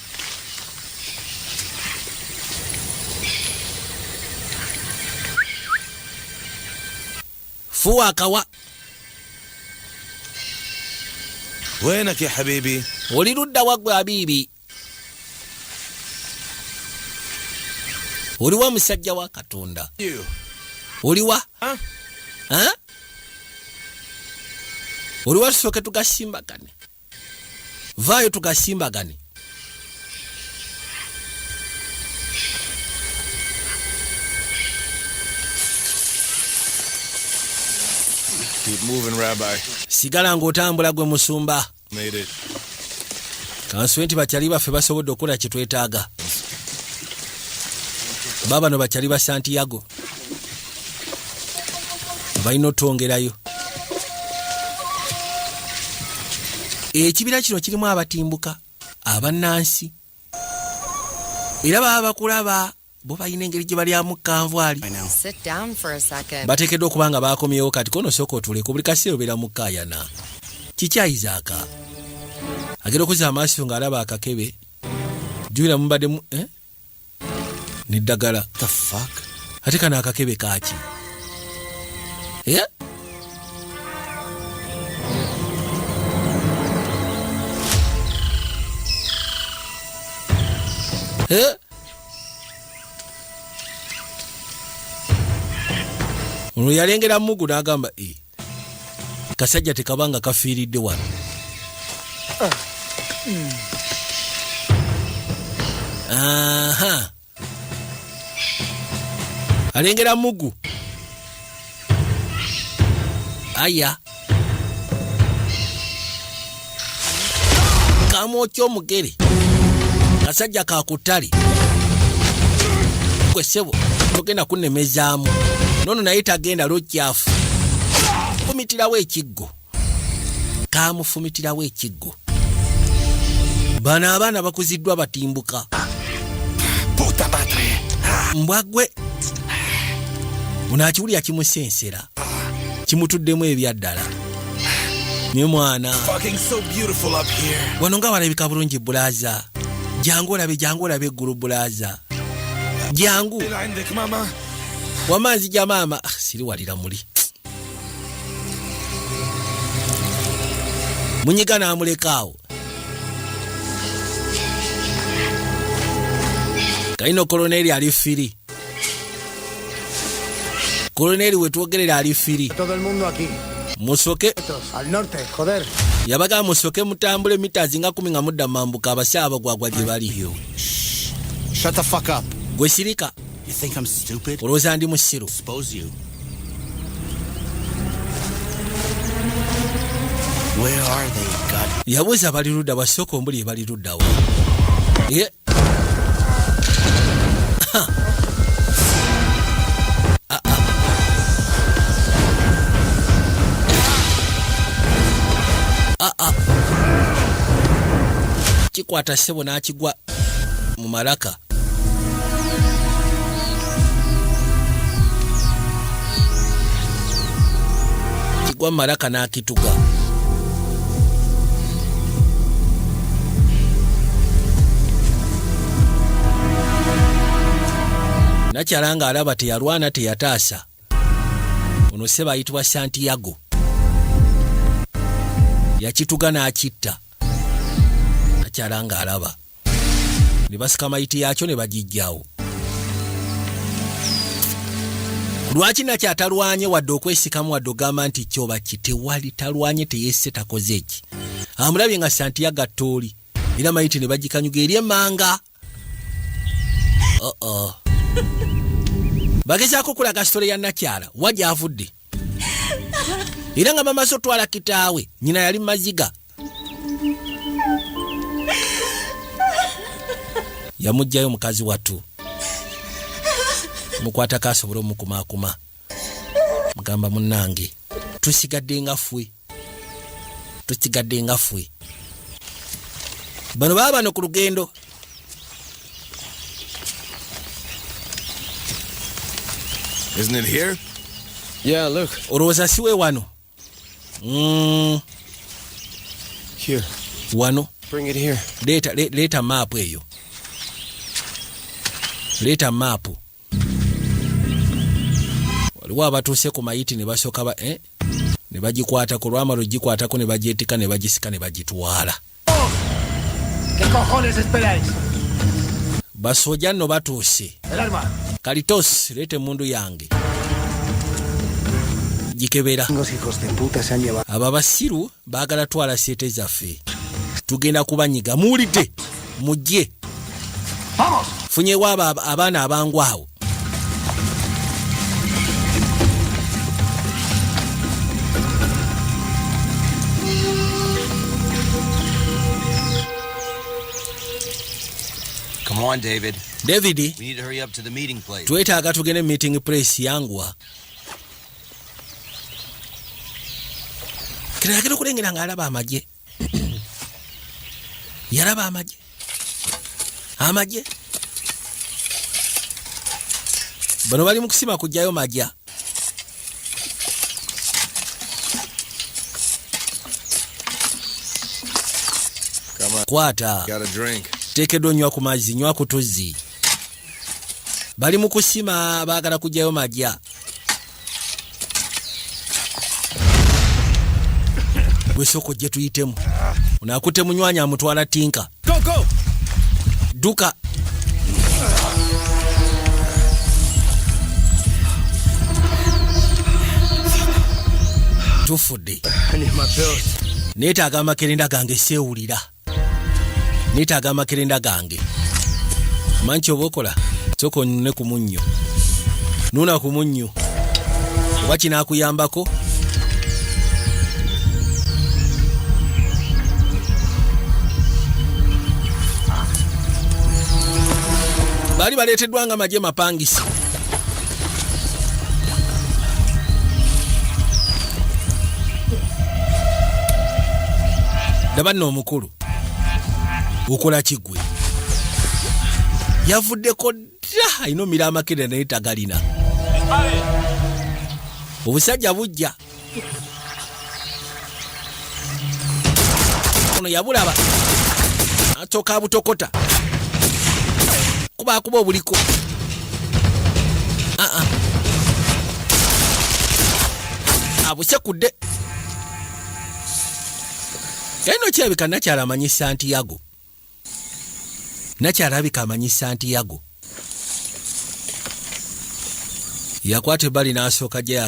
Fuwa kawa. وينك يا حبيبي؟ Olirudda wagwe habibi. Oliwa musajja wa Katonda. Oliwa? Huh? Oliwa soke tugasimbagane. Vayo tugasimbagane. Keep moving, Rabbi. Sigala ng'otambula gwe musumba. Made it. Kanswenti bakyali baffe basobodde okukola kye twetaaga. Baba bakyali ba Santiago. Balina otwongerayo. Ekibira kino kirimu abatimbuka, abannansi. Era baba bakulaba bo balina engeri gye balyamu kanvaali. Sit down for a second. Bateekeddwa okuba nga baakomyewo kati kono sooka otuleko buli kaseera obeera mu kkaayana. Kikyayizaaka. Agenda okuzza amaaso ng'alaba akakebe. Jjukira mubaddemu n'eddagala. The fuck? Ate kano akakebe kaaki? Ono yalengera Mugu n'agamba kasajja tekabanga kafiiridde wano. Aha. Alengera Mugu. Aya. Kamokyo mugere. Kasajja kakutali. Kwesebo togenda kunnemezaamu. Nono naye tagenda lukyafu. Fumitirawo ekiggo. Kamufumitirawo ekiggo. Bana abaana bakuziddwa batimbuka. Puta madre. Mbwagwe. Unakiwulira kimusensera. Kimutuddemu ebyaddala. Nye mwana. Fucking so beautiful up here. Wano nga walabika bulungi bulaza. Jangu olabe eggulu bulaza. Jangu. Mama. Wamanzi ja mama. Siri walira muli. Munyiga n'amulekaawo. Kaino koloneli ali firi. Koloneli wetwogerera ali firi. Todo el mundo aquí. Musoke. Al norte, joder. Yabaga musoke mutambule mita zinga 10 nga mudda mambuka abasaba gwagwa gye bali. Shut the fuck up. Gwe sirika. You think I'm stupid? Olowooza ndi musiru. Suppose you. Where are they, God? Yabuuza balirudda basoko mbuli baliruddawo. Kikwata sebo n'akigwa mu malaka. Kigwa mu malaka n'akituga. Nakyalanga alaba teyalwana teyataasa. Ono seba ayitibwa Santiago. Yakituga n'akitta. Nakyalanga alaba. Ne basika mayiti yakyo ne bagijjawo. Lwaki nakyatalwanye wadde okwesikamu wadde ogamba nti kyoba kitewali talwanye teyesse takoze eki. Amulabye nga Santiago attooli. Era mayiti ne bagikanyuga eri emmanga. Bagezaako kulaga sitole ya Nakyala wajja avudde. Era nga mama so twala kitaawe nyina yali maziga. Yamujjayo mukazi watu. Mukwata kasobolo mukumakuma. Mugamba munnange tusigadde nga fwe. Bano baba no ku lugendo. Isn't it here? Yeah, look. Olowooza siwe wano. Here. Wano. Bring it here. Leta map eyo. Leta map. Waliwo abatuuse ku mayiti ne basooka ne bagikwata ku lwama lugikwatako ne bagyetika ne bagisika ne bagitwala. ¿Qué cojones esperáis? Basoja nno batuuse. El arma. Kalitos, lete mundu yange. Gikebera. Los hijos de puta se han llevado. Aba basiru baagala twala sete zaffe. Tugenda kubanyiga. Muwulidde. Mujje. Vamos. Funyewo abaana abangu awo. Come on, David. David. We need to hurry up to the meeting place. Twetaaga tugende meeting place yanguwa. Kiragiro kulengera ng'alaba amagye. Yalaba amagye. Amagye. Bano bali mu kusima kujjayo majja. Come on. Kwata. Got a drink. Teekeddwa onywa ku mazzi, nywa ku tuzzi. Bali mu kusima baagala kujjayo majja. Wesoko je tuyitemu. Unakutte munywanya amutwala tinka. Go! Duka. Tufudde. Neetaaga amakerenda gange seewulira. Neetaaga amakerenda gange. Manchi obokola. Soko nne ku munnyo. Nuna ku munnyo. Oba kinaakuyambako. Bali baleeteddwa nga magye mapangisi. Daba nno omukulu. Okola kigwe. Yavuddeko dda ayina omira amakerenda naye tagalina. Obusajja bujja. Ono yabulaba. Atoka butokota. Kuba obuliko. Abusekudde. Eno kyabika nakyala amanyi Santiago. Nakyalabika amanyi Santiago. Yakwata ebbali n'asooka gyayo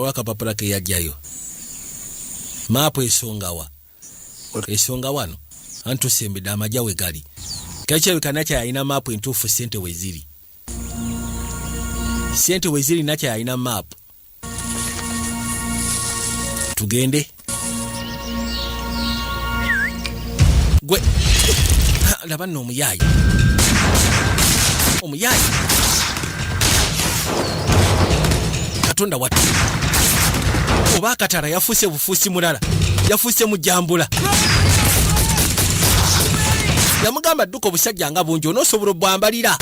akapapula ke yajjayo. Maapu esongawa. Esonga wano. Antusembedde amajja we gali. Kakyabika nakya yalina maapu entuufu ssente we ziri. Ssente we ziri nakya yalina maapu. Tugende. Gwe. Laba nno omuyaayi. Omuyaayi. Katonda watu. Oba akatala yafuuse bufuusi mulala. Yafuuse mujambula. Yamugamba dduka obusajja nga bungi onoosobola obwambalira.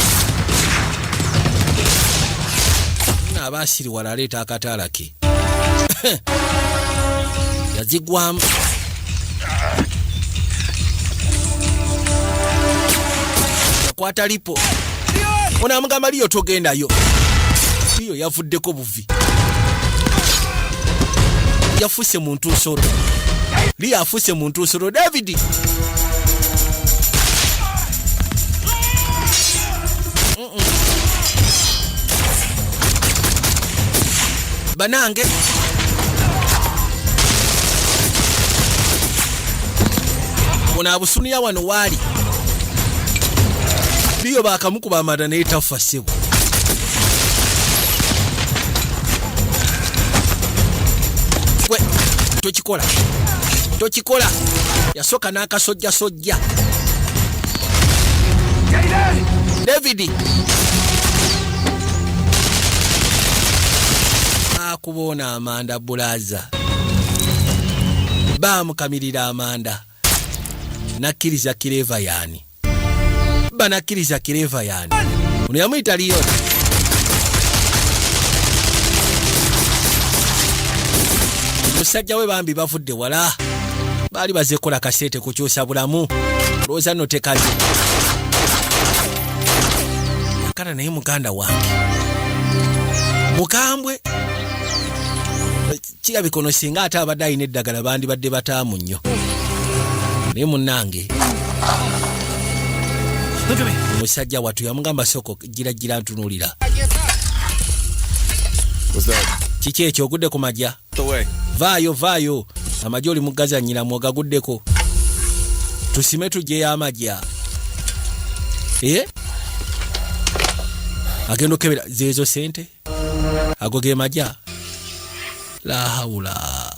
Aba asiri wala aleeta akataala ke. Yazigwamu. Yakwata lipo. Ono amugamba liyo togendayo. Liyo yavuddeko buvi. Yafuuse mu ntuusolo. Liyo afuuse mu ntuusolo. David. Banange. Ono abusuniya wano waali. Liyo baakamukuba amada naye tafa ssebo. Gwe tokikola. Yasooka n'akasojja. David. Akubona Amanda Bulaza. Baamukamirira Amanda. Nakkiriza Kireva yani. Banakkiriza Kireva yani. Ono yamuyita Liyo. musajja we bambi bavudde wala baali bazekola kasete kukyusa bulamu looza no tekaze yakala naye muganda wange mukambwe kirabika ono singa ate abadde alina eddagala bandibadde bataamu nnyo naye munnange musajja watu yamugamba soko gira ntunuulira kiki ekyo ogudde ku majja vaayo amajja oli mugazanyira mwogaguddeko tusime tujjeyo amajja agenda okebera zeezo sente ago ge majja la haula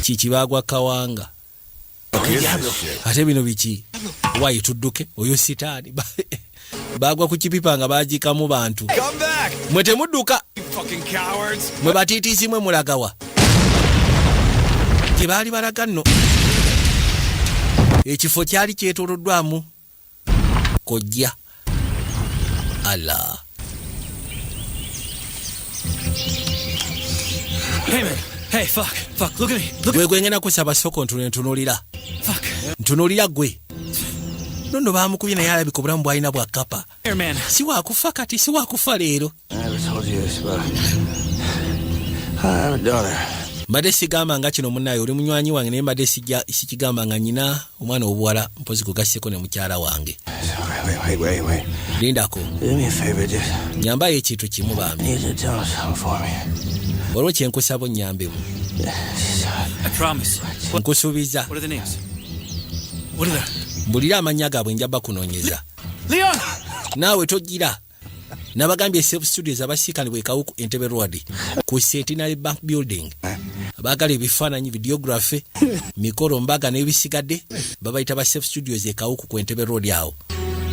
kikibagwa kawanga ate bino biki wayi tudduke oyo sitaani bagwa ku kipipa nga bagikamu bantu mwe temudduka mwe batiitiisi mwe mulagawa gye baali balaga nno ekifo kyali kyetooloddwamu kojja ala Hey, fuck, look at me. Gwe ngena kusaba soko ntunulira. Fuck. Ntunulira gwe. Nono bamukubye naye alabika obulamu bwalina bwa kapa. Here, man. Si wakufa kati, si wakufa leero. I never told you this, but I have a daughter. Mbadde sigamba nga kino munnaye oli munywanyi wange naye mbadde sikigamba nga nyina omwana obuwala mpozi kugasseko ne mukyala wange. Wait. Lindako. Do me a favor, just. Nyambayo ekintu kimu bambi. Need to tell us something for me. Olwo kyenkusaba onnyambemu. I promise. Nkusuubiza. What are the names? What are they? Mbulira amannya gaabwe njaba kunoonyeza. Leon! Naawe tojjira. Nabagambye Self Studios abasiikanibwe Kawuku Entebbe Road ku Centenary Bank Building. Abaagala ebifaananyi videography, mikolo mbaga n'ebisigadde babayita ba Self Studios Kawuku ku Entebbe Road awo.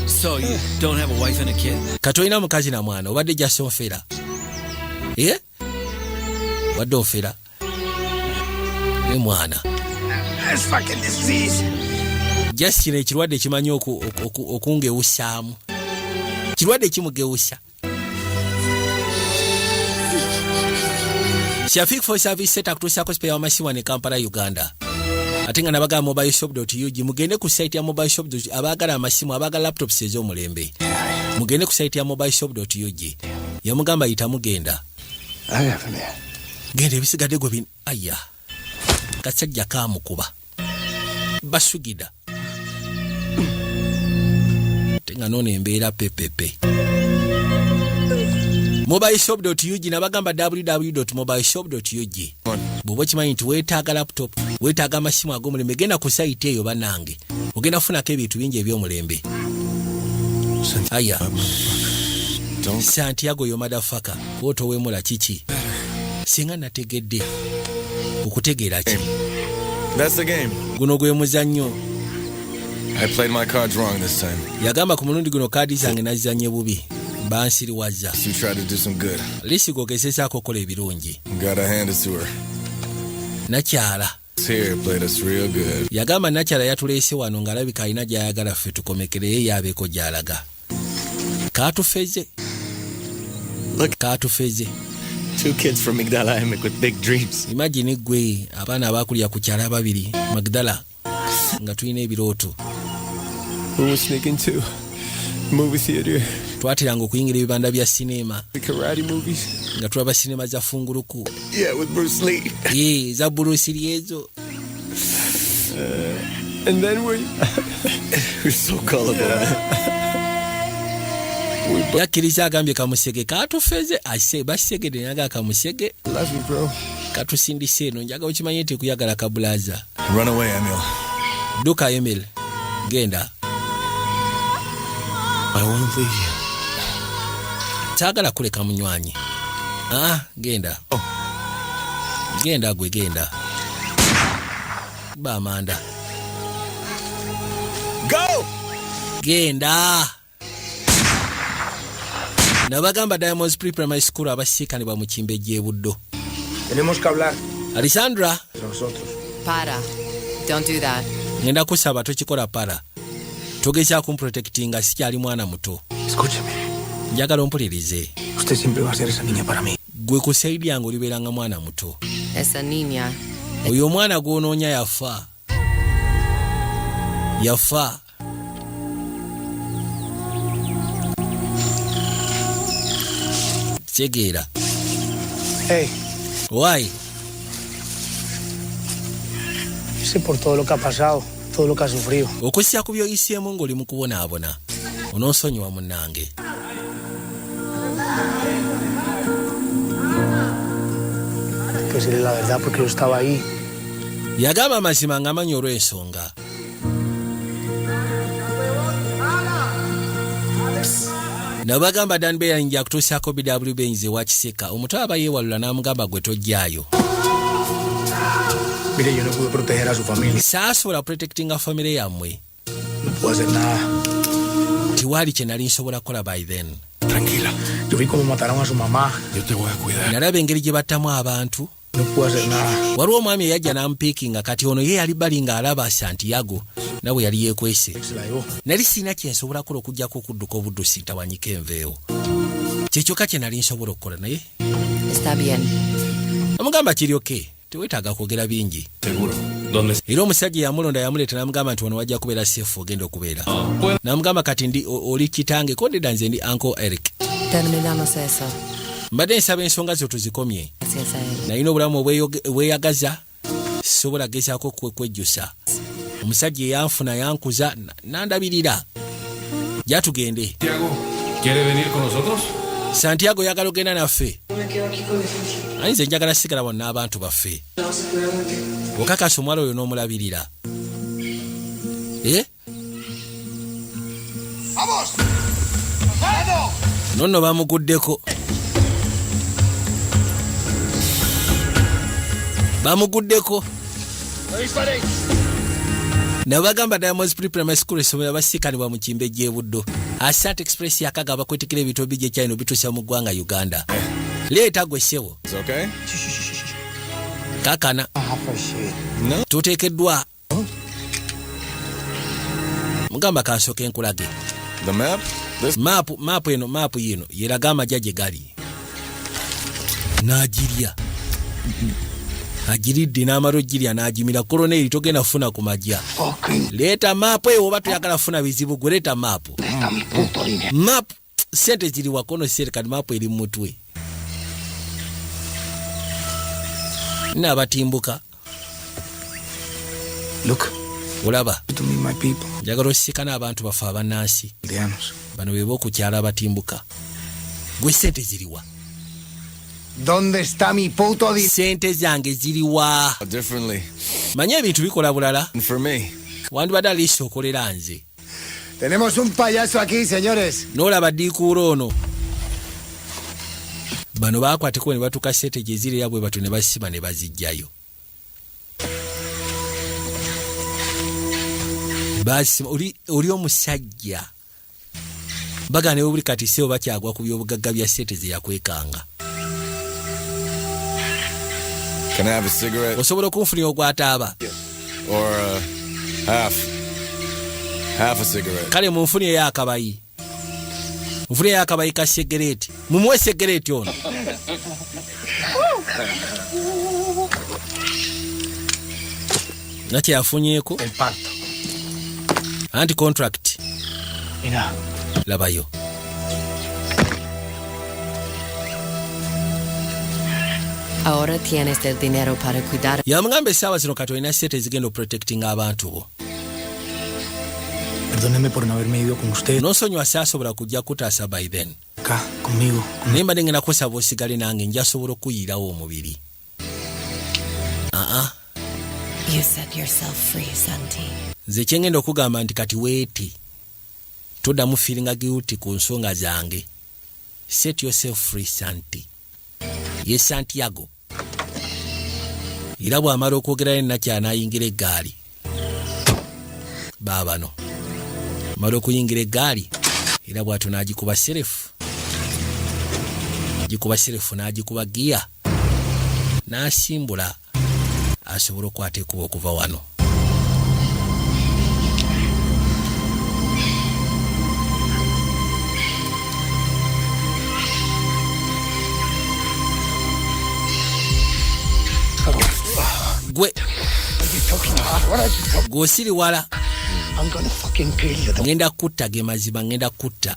So you don't have a wife and a kid? Katoyina mukazi na mwana obadde jjasa onfera. Wadde onfera. Ne mwana. That's fucking disease. Just kino ekirwadde kimanyi okungewusaamu. Kirwadde kimugewusa. Shafik for service set akutuusako spare wamasiwa ne Kampala Uganda. Ate nga nabagala mobileshop.ug mugende ku site ya mobileshop abaagala amasimu abaagala laptops ez'omulembe. Mugende ku site ya mobileshop.ug. Yamugamba yita mugenda. Genda ebisigadde gwe aya. Kasajja kaamukuba. Basugida. Tenga none embeera pepepe. Mobileshop.ug nabagamba www.mobileshop.ug. Bw'oba kimanyi nti weetaaga laptop, weetaaga amasimu ag'omulembe, genda ku site eyo bannange. Ogenda kufunako ebintu bingi eby'omulembe. Aya. Santiago yo madafaka. Woto wemula kiki? Singa nategedde. Okutegeera ki? That's the game. Guno gwe muzannyo. I played my cards wrong this time. Yagamba ku mulundi guno kaadi zange nazizanye bubi. Bansiriwazza. You tried to do some good. Lisigo gezesaako kola ebirungi. Gotta hand it to her. Nakyala. Here played us real good. Yagamba nakyala yatuleese wano ng'alabika alina gy'ayagala ffe tukomekereye yaabeeko gy'alaga. Kaatufeze. Kaatufeze. Two kids from Migdala Emek with big dreams. Imagine gwe abaana abakulira ku kyala babiri Magdala nga tulina ebirooto. We were sneaking to movie theater. Twateranga okuyingira ebibanda bya sinema. The karate movies. Nga tulaba sinema za Funguluku. Yeah, with Bruce Lee. Za Bruce Lee ezo. And then we're so gullible, man. Yakkiriza agambye kamusege kaatufeze ase basegede nyaga kamusege. Love you, bro. Katusindise eno njaga okimanye nti kuyagala kabulaza. Run away, Emil. Duka Emil. Genda. I won't leave you. Tagala kuleka munywanyi. Genda. Oh. Genda gwe genda. Ba Amanda. Go! Genda. Nabagamba Diamonds Pre-Primary School abasiikanibwa mu Kimbejje e Buddo. Tenemos que hablar. Alessandra. Nosotros. Para. Don't do that. Ngenda kusaba tokikola para. Togeza kumprotectinga sikyali mwana muto. Escúchame. Njagala ompulirize. Usted siempre va a ser esa niña para mí. Gwe kusaidia ngo olibeeranga mwana muto. Esa niña. Oyo omwana gw'onoonya yafa. Tegeera. Hey. Why? Sí, por todo lo que ha pasado, todo lo que ha sufrido. Okussa ku byoyiseemu ng'oli mu kubonaabona. Onoonsonyiwa munnange. Que decirle la verdad porque yo estaba ahí. Yagamba amazima ng'amanyi olw'ensonga. Nabagamba Dan Beya nja kutuusaako BW Benz ewa Kiseka. Omutwe aba yeewalula n'amugamba gwe tojjaayo. Mire, yo no pude proteger a su familia. Saasobola protectinga family yammwe. No puedo hacer nada. Tiwali kye nali nsobola kukola by then. Tranquila. Yo vi cómo mataron a su mamá. Yo te voy a cuidar. Nalaba engeri gye battamu abantu. No puedo hacer nada. Waliwo omwami eyajja n'amupiikinga kati ono ye yali balinga alaba Santiago nawe yali yeekwese. Nali sirina kye nsobola kukola okuggyako okudduka obuddusi ntawanyika enveewo. Kyekyokka kye nali nsobola okukola naye. Está bien. Amugamba kiryoke. Teweetaaga kwogera bingi. Era omusajja yamulonda yamuleeta n'amugamba nti wano wajja kubeera seefu ogenda okubeera. N'amugamba kati oli kitange kondeda nze ndi Uncle Eric. Terminamos eso. Mbadde nsaba ensonga zo tuzikomye. Gracias a él. Nalina obulamu obweyagaza sobola gezaako kwejjusa. Omusajja eyanfuna yankuza n'andabirira. Jja tugende. Santiago, ¿quiere venir con nosotros? Santiago yagala ogenda naffe. Ayinza njagala sigala bonna abantu baffe. Okakasa omwala oyo n'omulabirira. Nonno bamuguddeko. Nabagamba Diamonds Pre-Primary School esomero basikanibwa mu Kimbejje e Buddo. Asante Express yakagaba kwetikira ebintu bijje China bituusa mu ggwanga Uganda. Leeta gwe ssebo. It's okay? Kakana. No. Tuteekeddwa. Mugamba kansooke enkulage. The map? This Map yino yeraga amagya gye gali. N'agirya. Agiridde n'amaro girya n'agimira koloneri togenda funa ku magya. Leeta maapu eyo oba toyagala funa bizibu gwe leeta maapu. Maapu sente ziri wakono serikali maapu eri mutwe. N'abatimbuka. Look. Olaba. To me, my people. Njagala osika n'abantu bafe abannansi. Bano be b'okukyala abatimbuka. Gwe sente ziriwa. ¿Dónde está mi puto dinero? Sente zange ziriwa. differently. Manya ebintu bikola bulala. And for me. Wandibadde aliisi okolera nze. Tenemos un payaso aquí, señores. N'olaba ddiikuula ono. Bano baakwateko ne batuuka sente gye ziri era bwe batyo ne basiba ne baziggyayo. Oli omusajja. Baga ne buli kati sebo bakyagwa ku by'obugagga bya sente ze yakwekanga. Can I have a cigarette? Osobola okunfunira ogwataaba. Or half a cigarette. Kale munfunire ya akabayi. Munfunire ya akabayi ka sigareeti. Mumuwe sigareeti ono. Naki yafunyeeko? El pacto. Anti-contract. Mira. Labayo. Ahora tienes el dinero para cuidar. Yamugamba essaawa zino kati olina sente zigenda protectinga abantu bo. Perdóneme por no haberme ido con usted. N'osonyiwa saasobola kujja kutaasa by then. Acá, conmigo. Naye mbadde ngenda kusaba osigale nange njasobola okuyiirawo omubiri. You set yourself free, Santi. Nze kyengenda okugamba nti kati weeti. Toddamu feelinga guilty ku nsonga zange. Set yourself free, Santi. Ye Santiago. Era bw'amala okwogerayo nakyanaayingira eggaali. Baabano. Amala okuyingira eggaali. Era bw'atyo n'agikuba serefu. Gikuba serefu n'agikuba giya. N'asimbula. Asobola okwata ekuba okuva wano. gwe gw'osiri wala ngenda kutta ge mazima ngenda kutta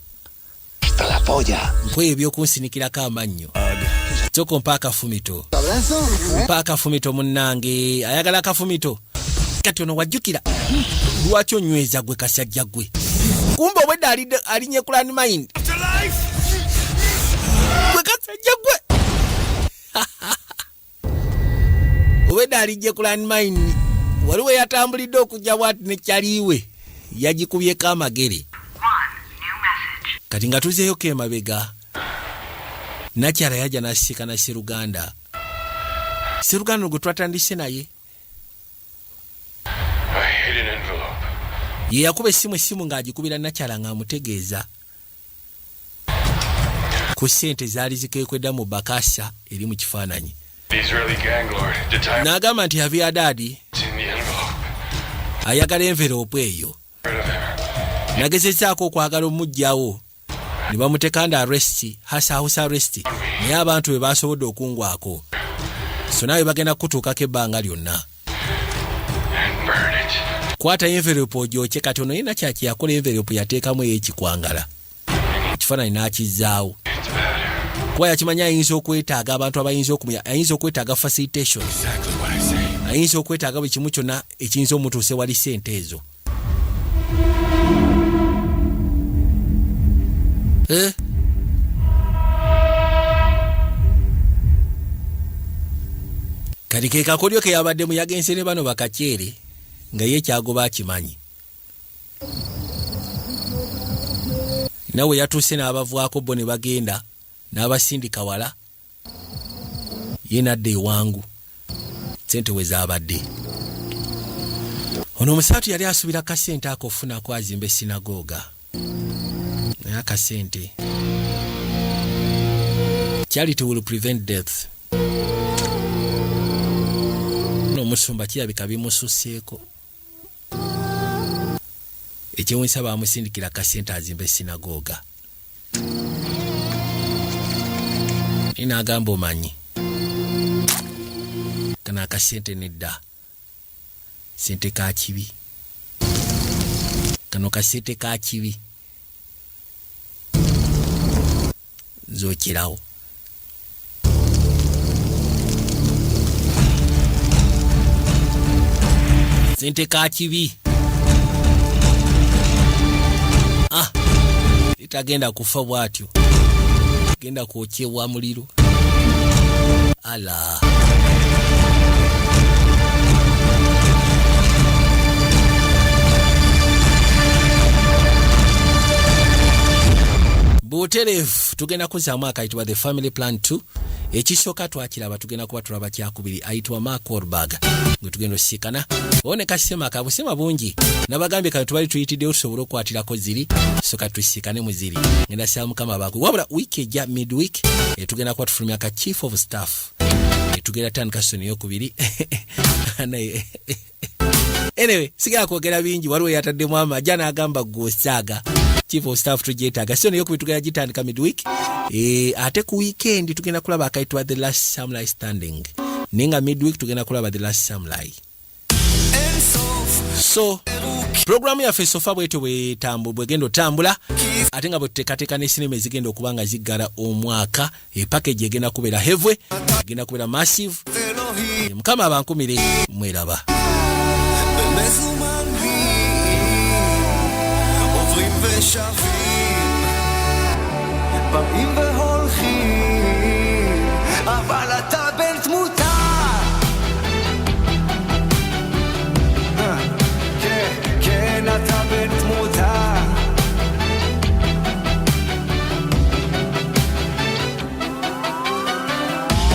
nkwe ebyokunsinikirako amannyo soko mpa akafumito munnange ayagala akafumito kati ono wajjukira lwaki onyweza gwe kasajja gwe kumba obwedda alinye ku landmine gwe kasajja gwe obwedda alinye ku landmine waliwo yatambulidde okujja bwati nekyaliiwe yagikubyeko amagere kati nga tuzeeyo ko emabega nakyala yajja nasika na Seruganda gwe twatandise naye ye yakuba essimu ng'agikubira nakyala ng'amutegeeza ku ssente zaali zikeekwedda mu bakasa eri mu kifaananyi n'agamba nti Aviadadi ayagala envelope eyo nagezezaako okwagala omugjawo ne bamuteeka nda house arrest naye abantu be basobodde okungwako so naawe bagenda kutuukako ebbanga lyonna kwata envelope ogyokye kati ono yena kyaki yakola envelope yateekamu ey'ekikwangala ekifaananyi n'akizaawo kuba yakimanya ayinza okwetaaga abantu abayinza okumya ayinza okwetaaga facilitation ayinza okwetaaga buli kimu kyonna ekiyinza omutuuse wali ssente ezo kati ke kakolyo ke yabaddemu yagenze ne bano bakakyere nga ye ekyagoba akimanyi nawe yatuuse n'abavaako bo ne bagenda n'abasindika wala ye nadda ewangu sente we zaabadde ono omusaatu yali asubira kasente ako ofunako azimba esinagoga naye akasente charity will prevent death n'omusumba kirabika bimususseeko ekyewunsa baamusindikira akasente azimba esinagoga n'agamba omanyi kana akasente nedda sente ka kibi kano kasente ka kibi zookirawo sente ka kibi etagenda kufa bwatyo genda kwokyebwa muliro ala buterefu tugenda kuzaamu akayitibwa The Family Plan 2 ekisooka twakiraba tugenda kuba tulaba kyakubiri ayitibwa Mark Wahlberg gwe tugenda osikana one kasema kabusema bungi nabagambye kano tubali tuyitidde tusobole okwatirako ziri soka tusikane mu ziri ngenda saamu mukama baku wabula wiki ejja midweek tugenda kuba tufulumya ka chief of staff tugenda tandika soni yokubiri anyway sigala kwogera bingi waliwo yataddemu amajja n'agamba gwosaaga chief of staff tujetaaga soni yokubiri tugenda gitandika midweek ate ku weekend tugenda kulaba akayitibwa The Last Samurai Standing ninga midweek tugenda kulaba The Last Samurai so programu yaffe sofa bwetyo bwegenda otambula ate nga bwetuteekateeka ne sinema ezigenda okuba nga ziggala omwaka package egenda kubeera heavy egenda kubeera massive mukama abankumire mweraba באים והולכים, אבל אתה בן תמותה. כן, כן, אתה בן תמותה.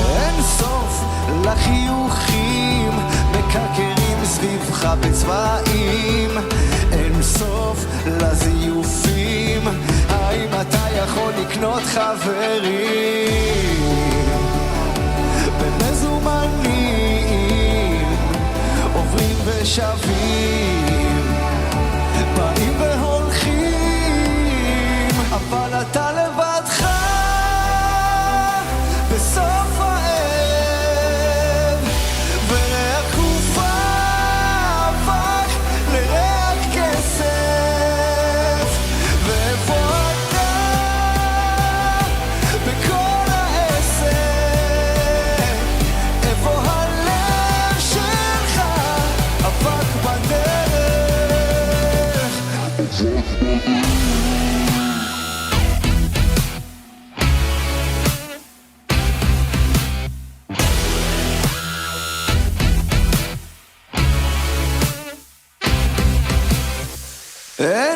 אין סוף לחיוכים, מקרקרים סביבך בצבעים. אין סוף לזיופים, האם אתה יכול לקנות חברים במזומנים עוברים ושבים באים והולכים אבל אתה לבדך בסוף הערב וריח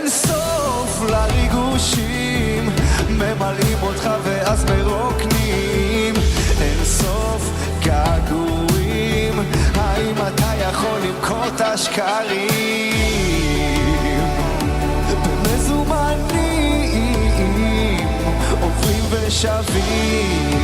אין סוף לריגושים, ממלאים אותך ואז מרוקנים, אין סוף געגועים, האם אתה יכול למכור את השקרים? במזומנים עוברים ושבים,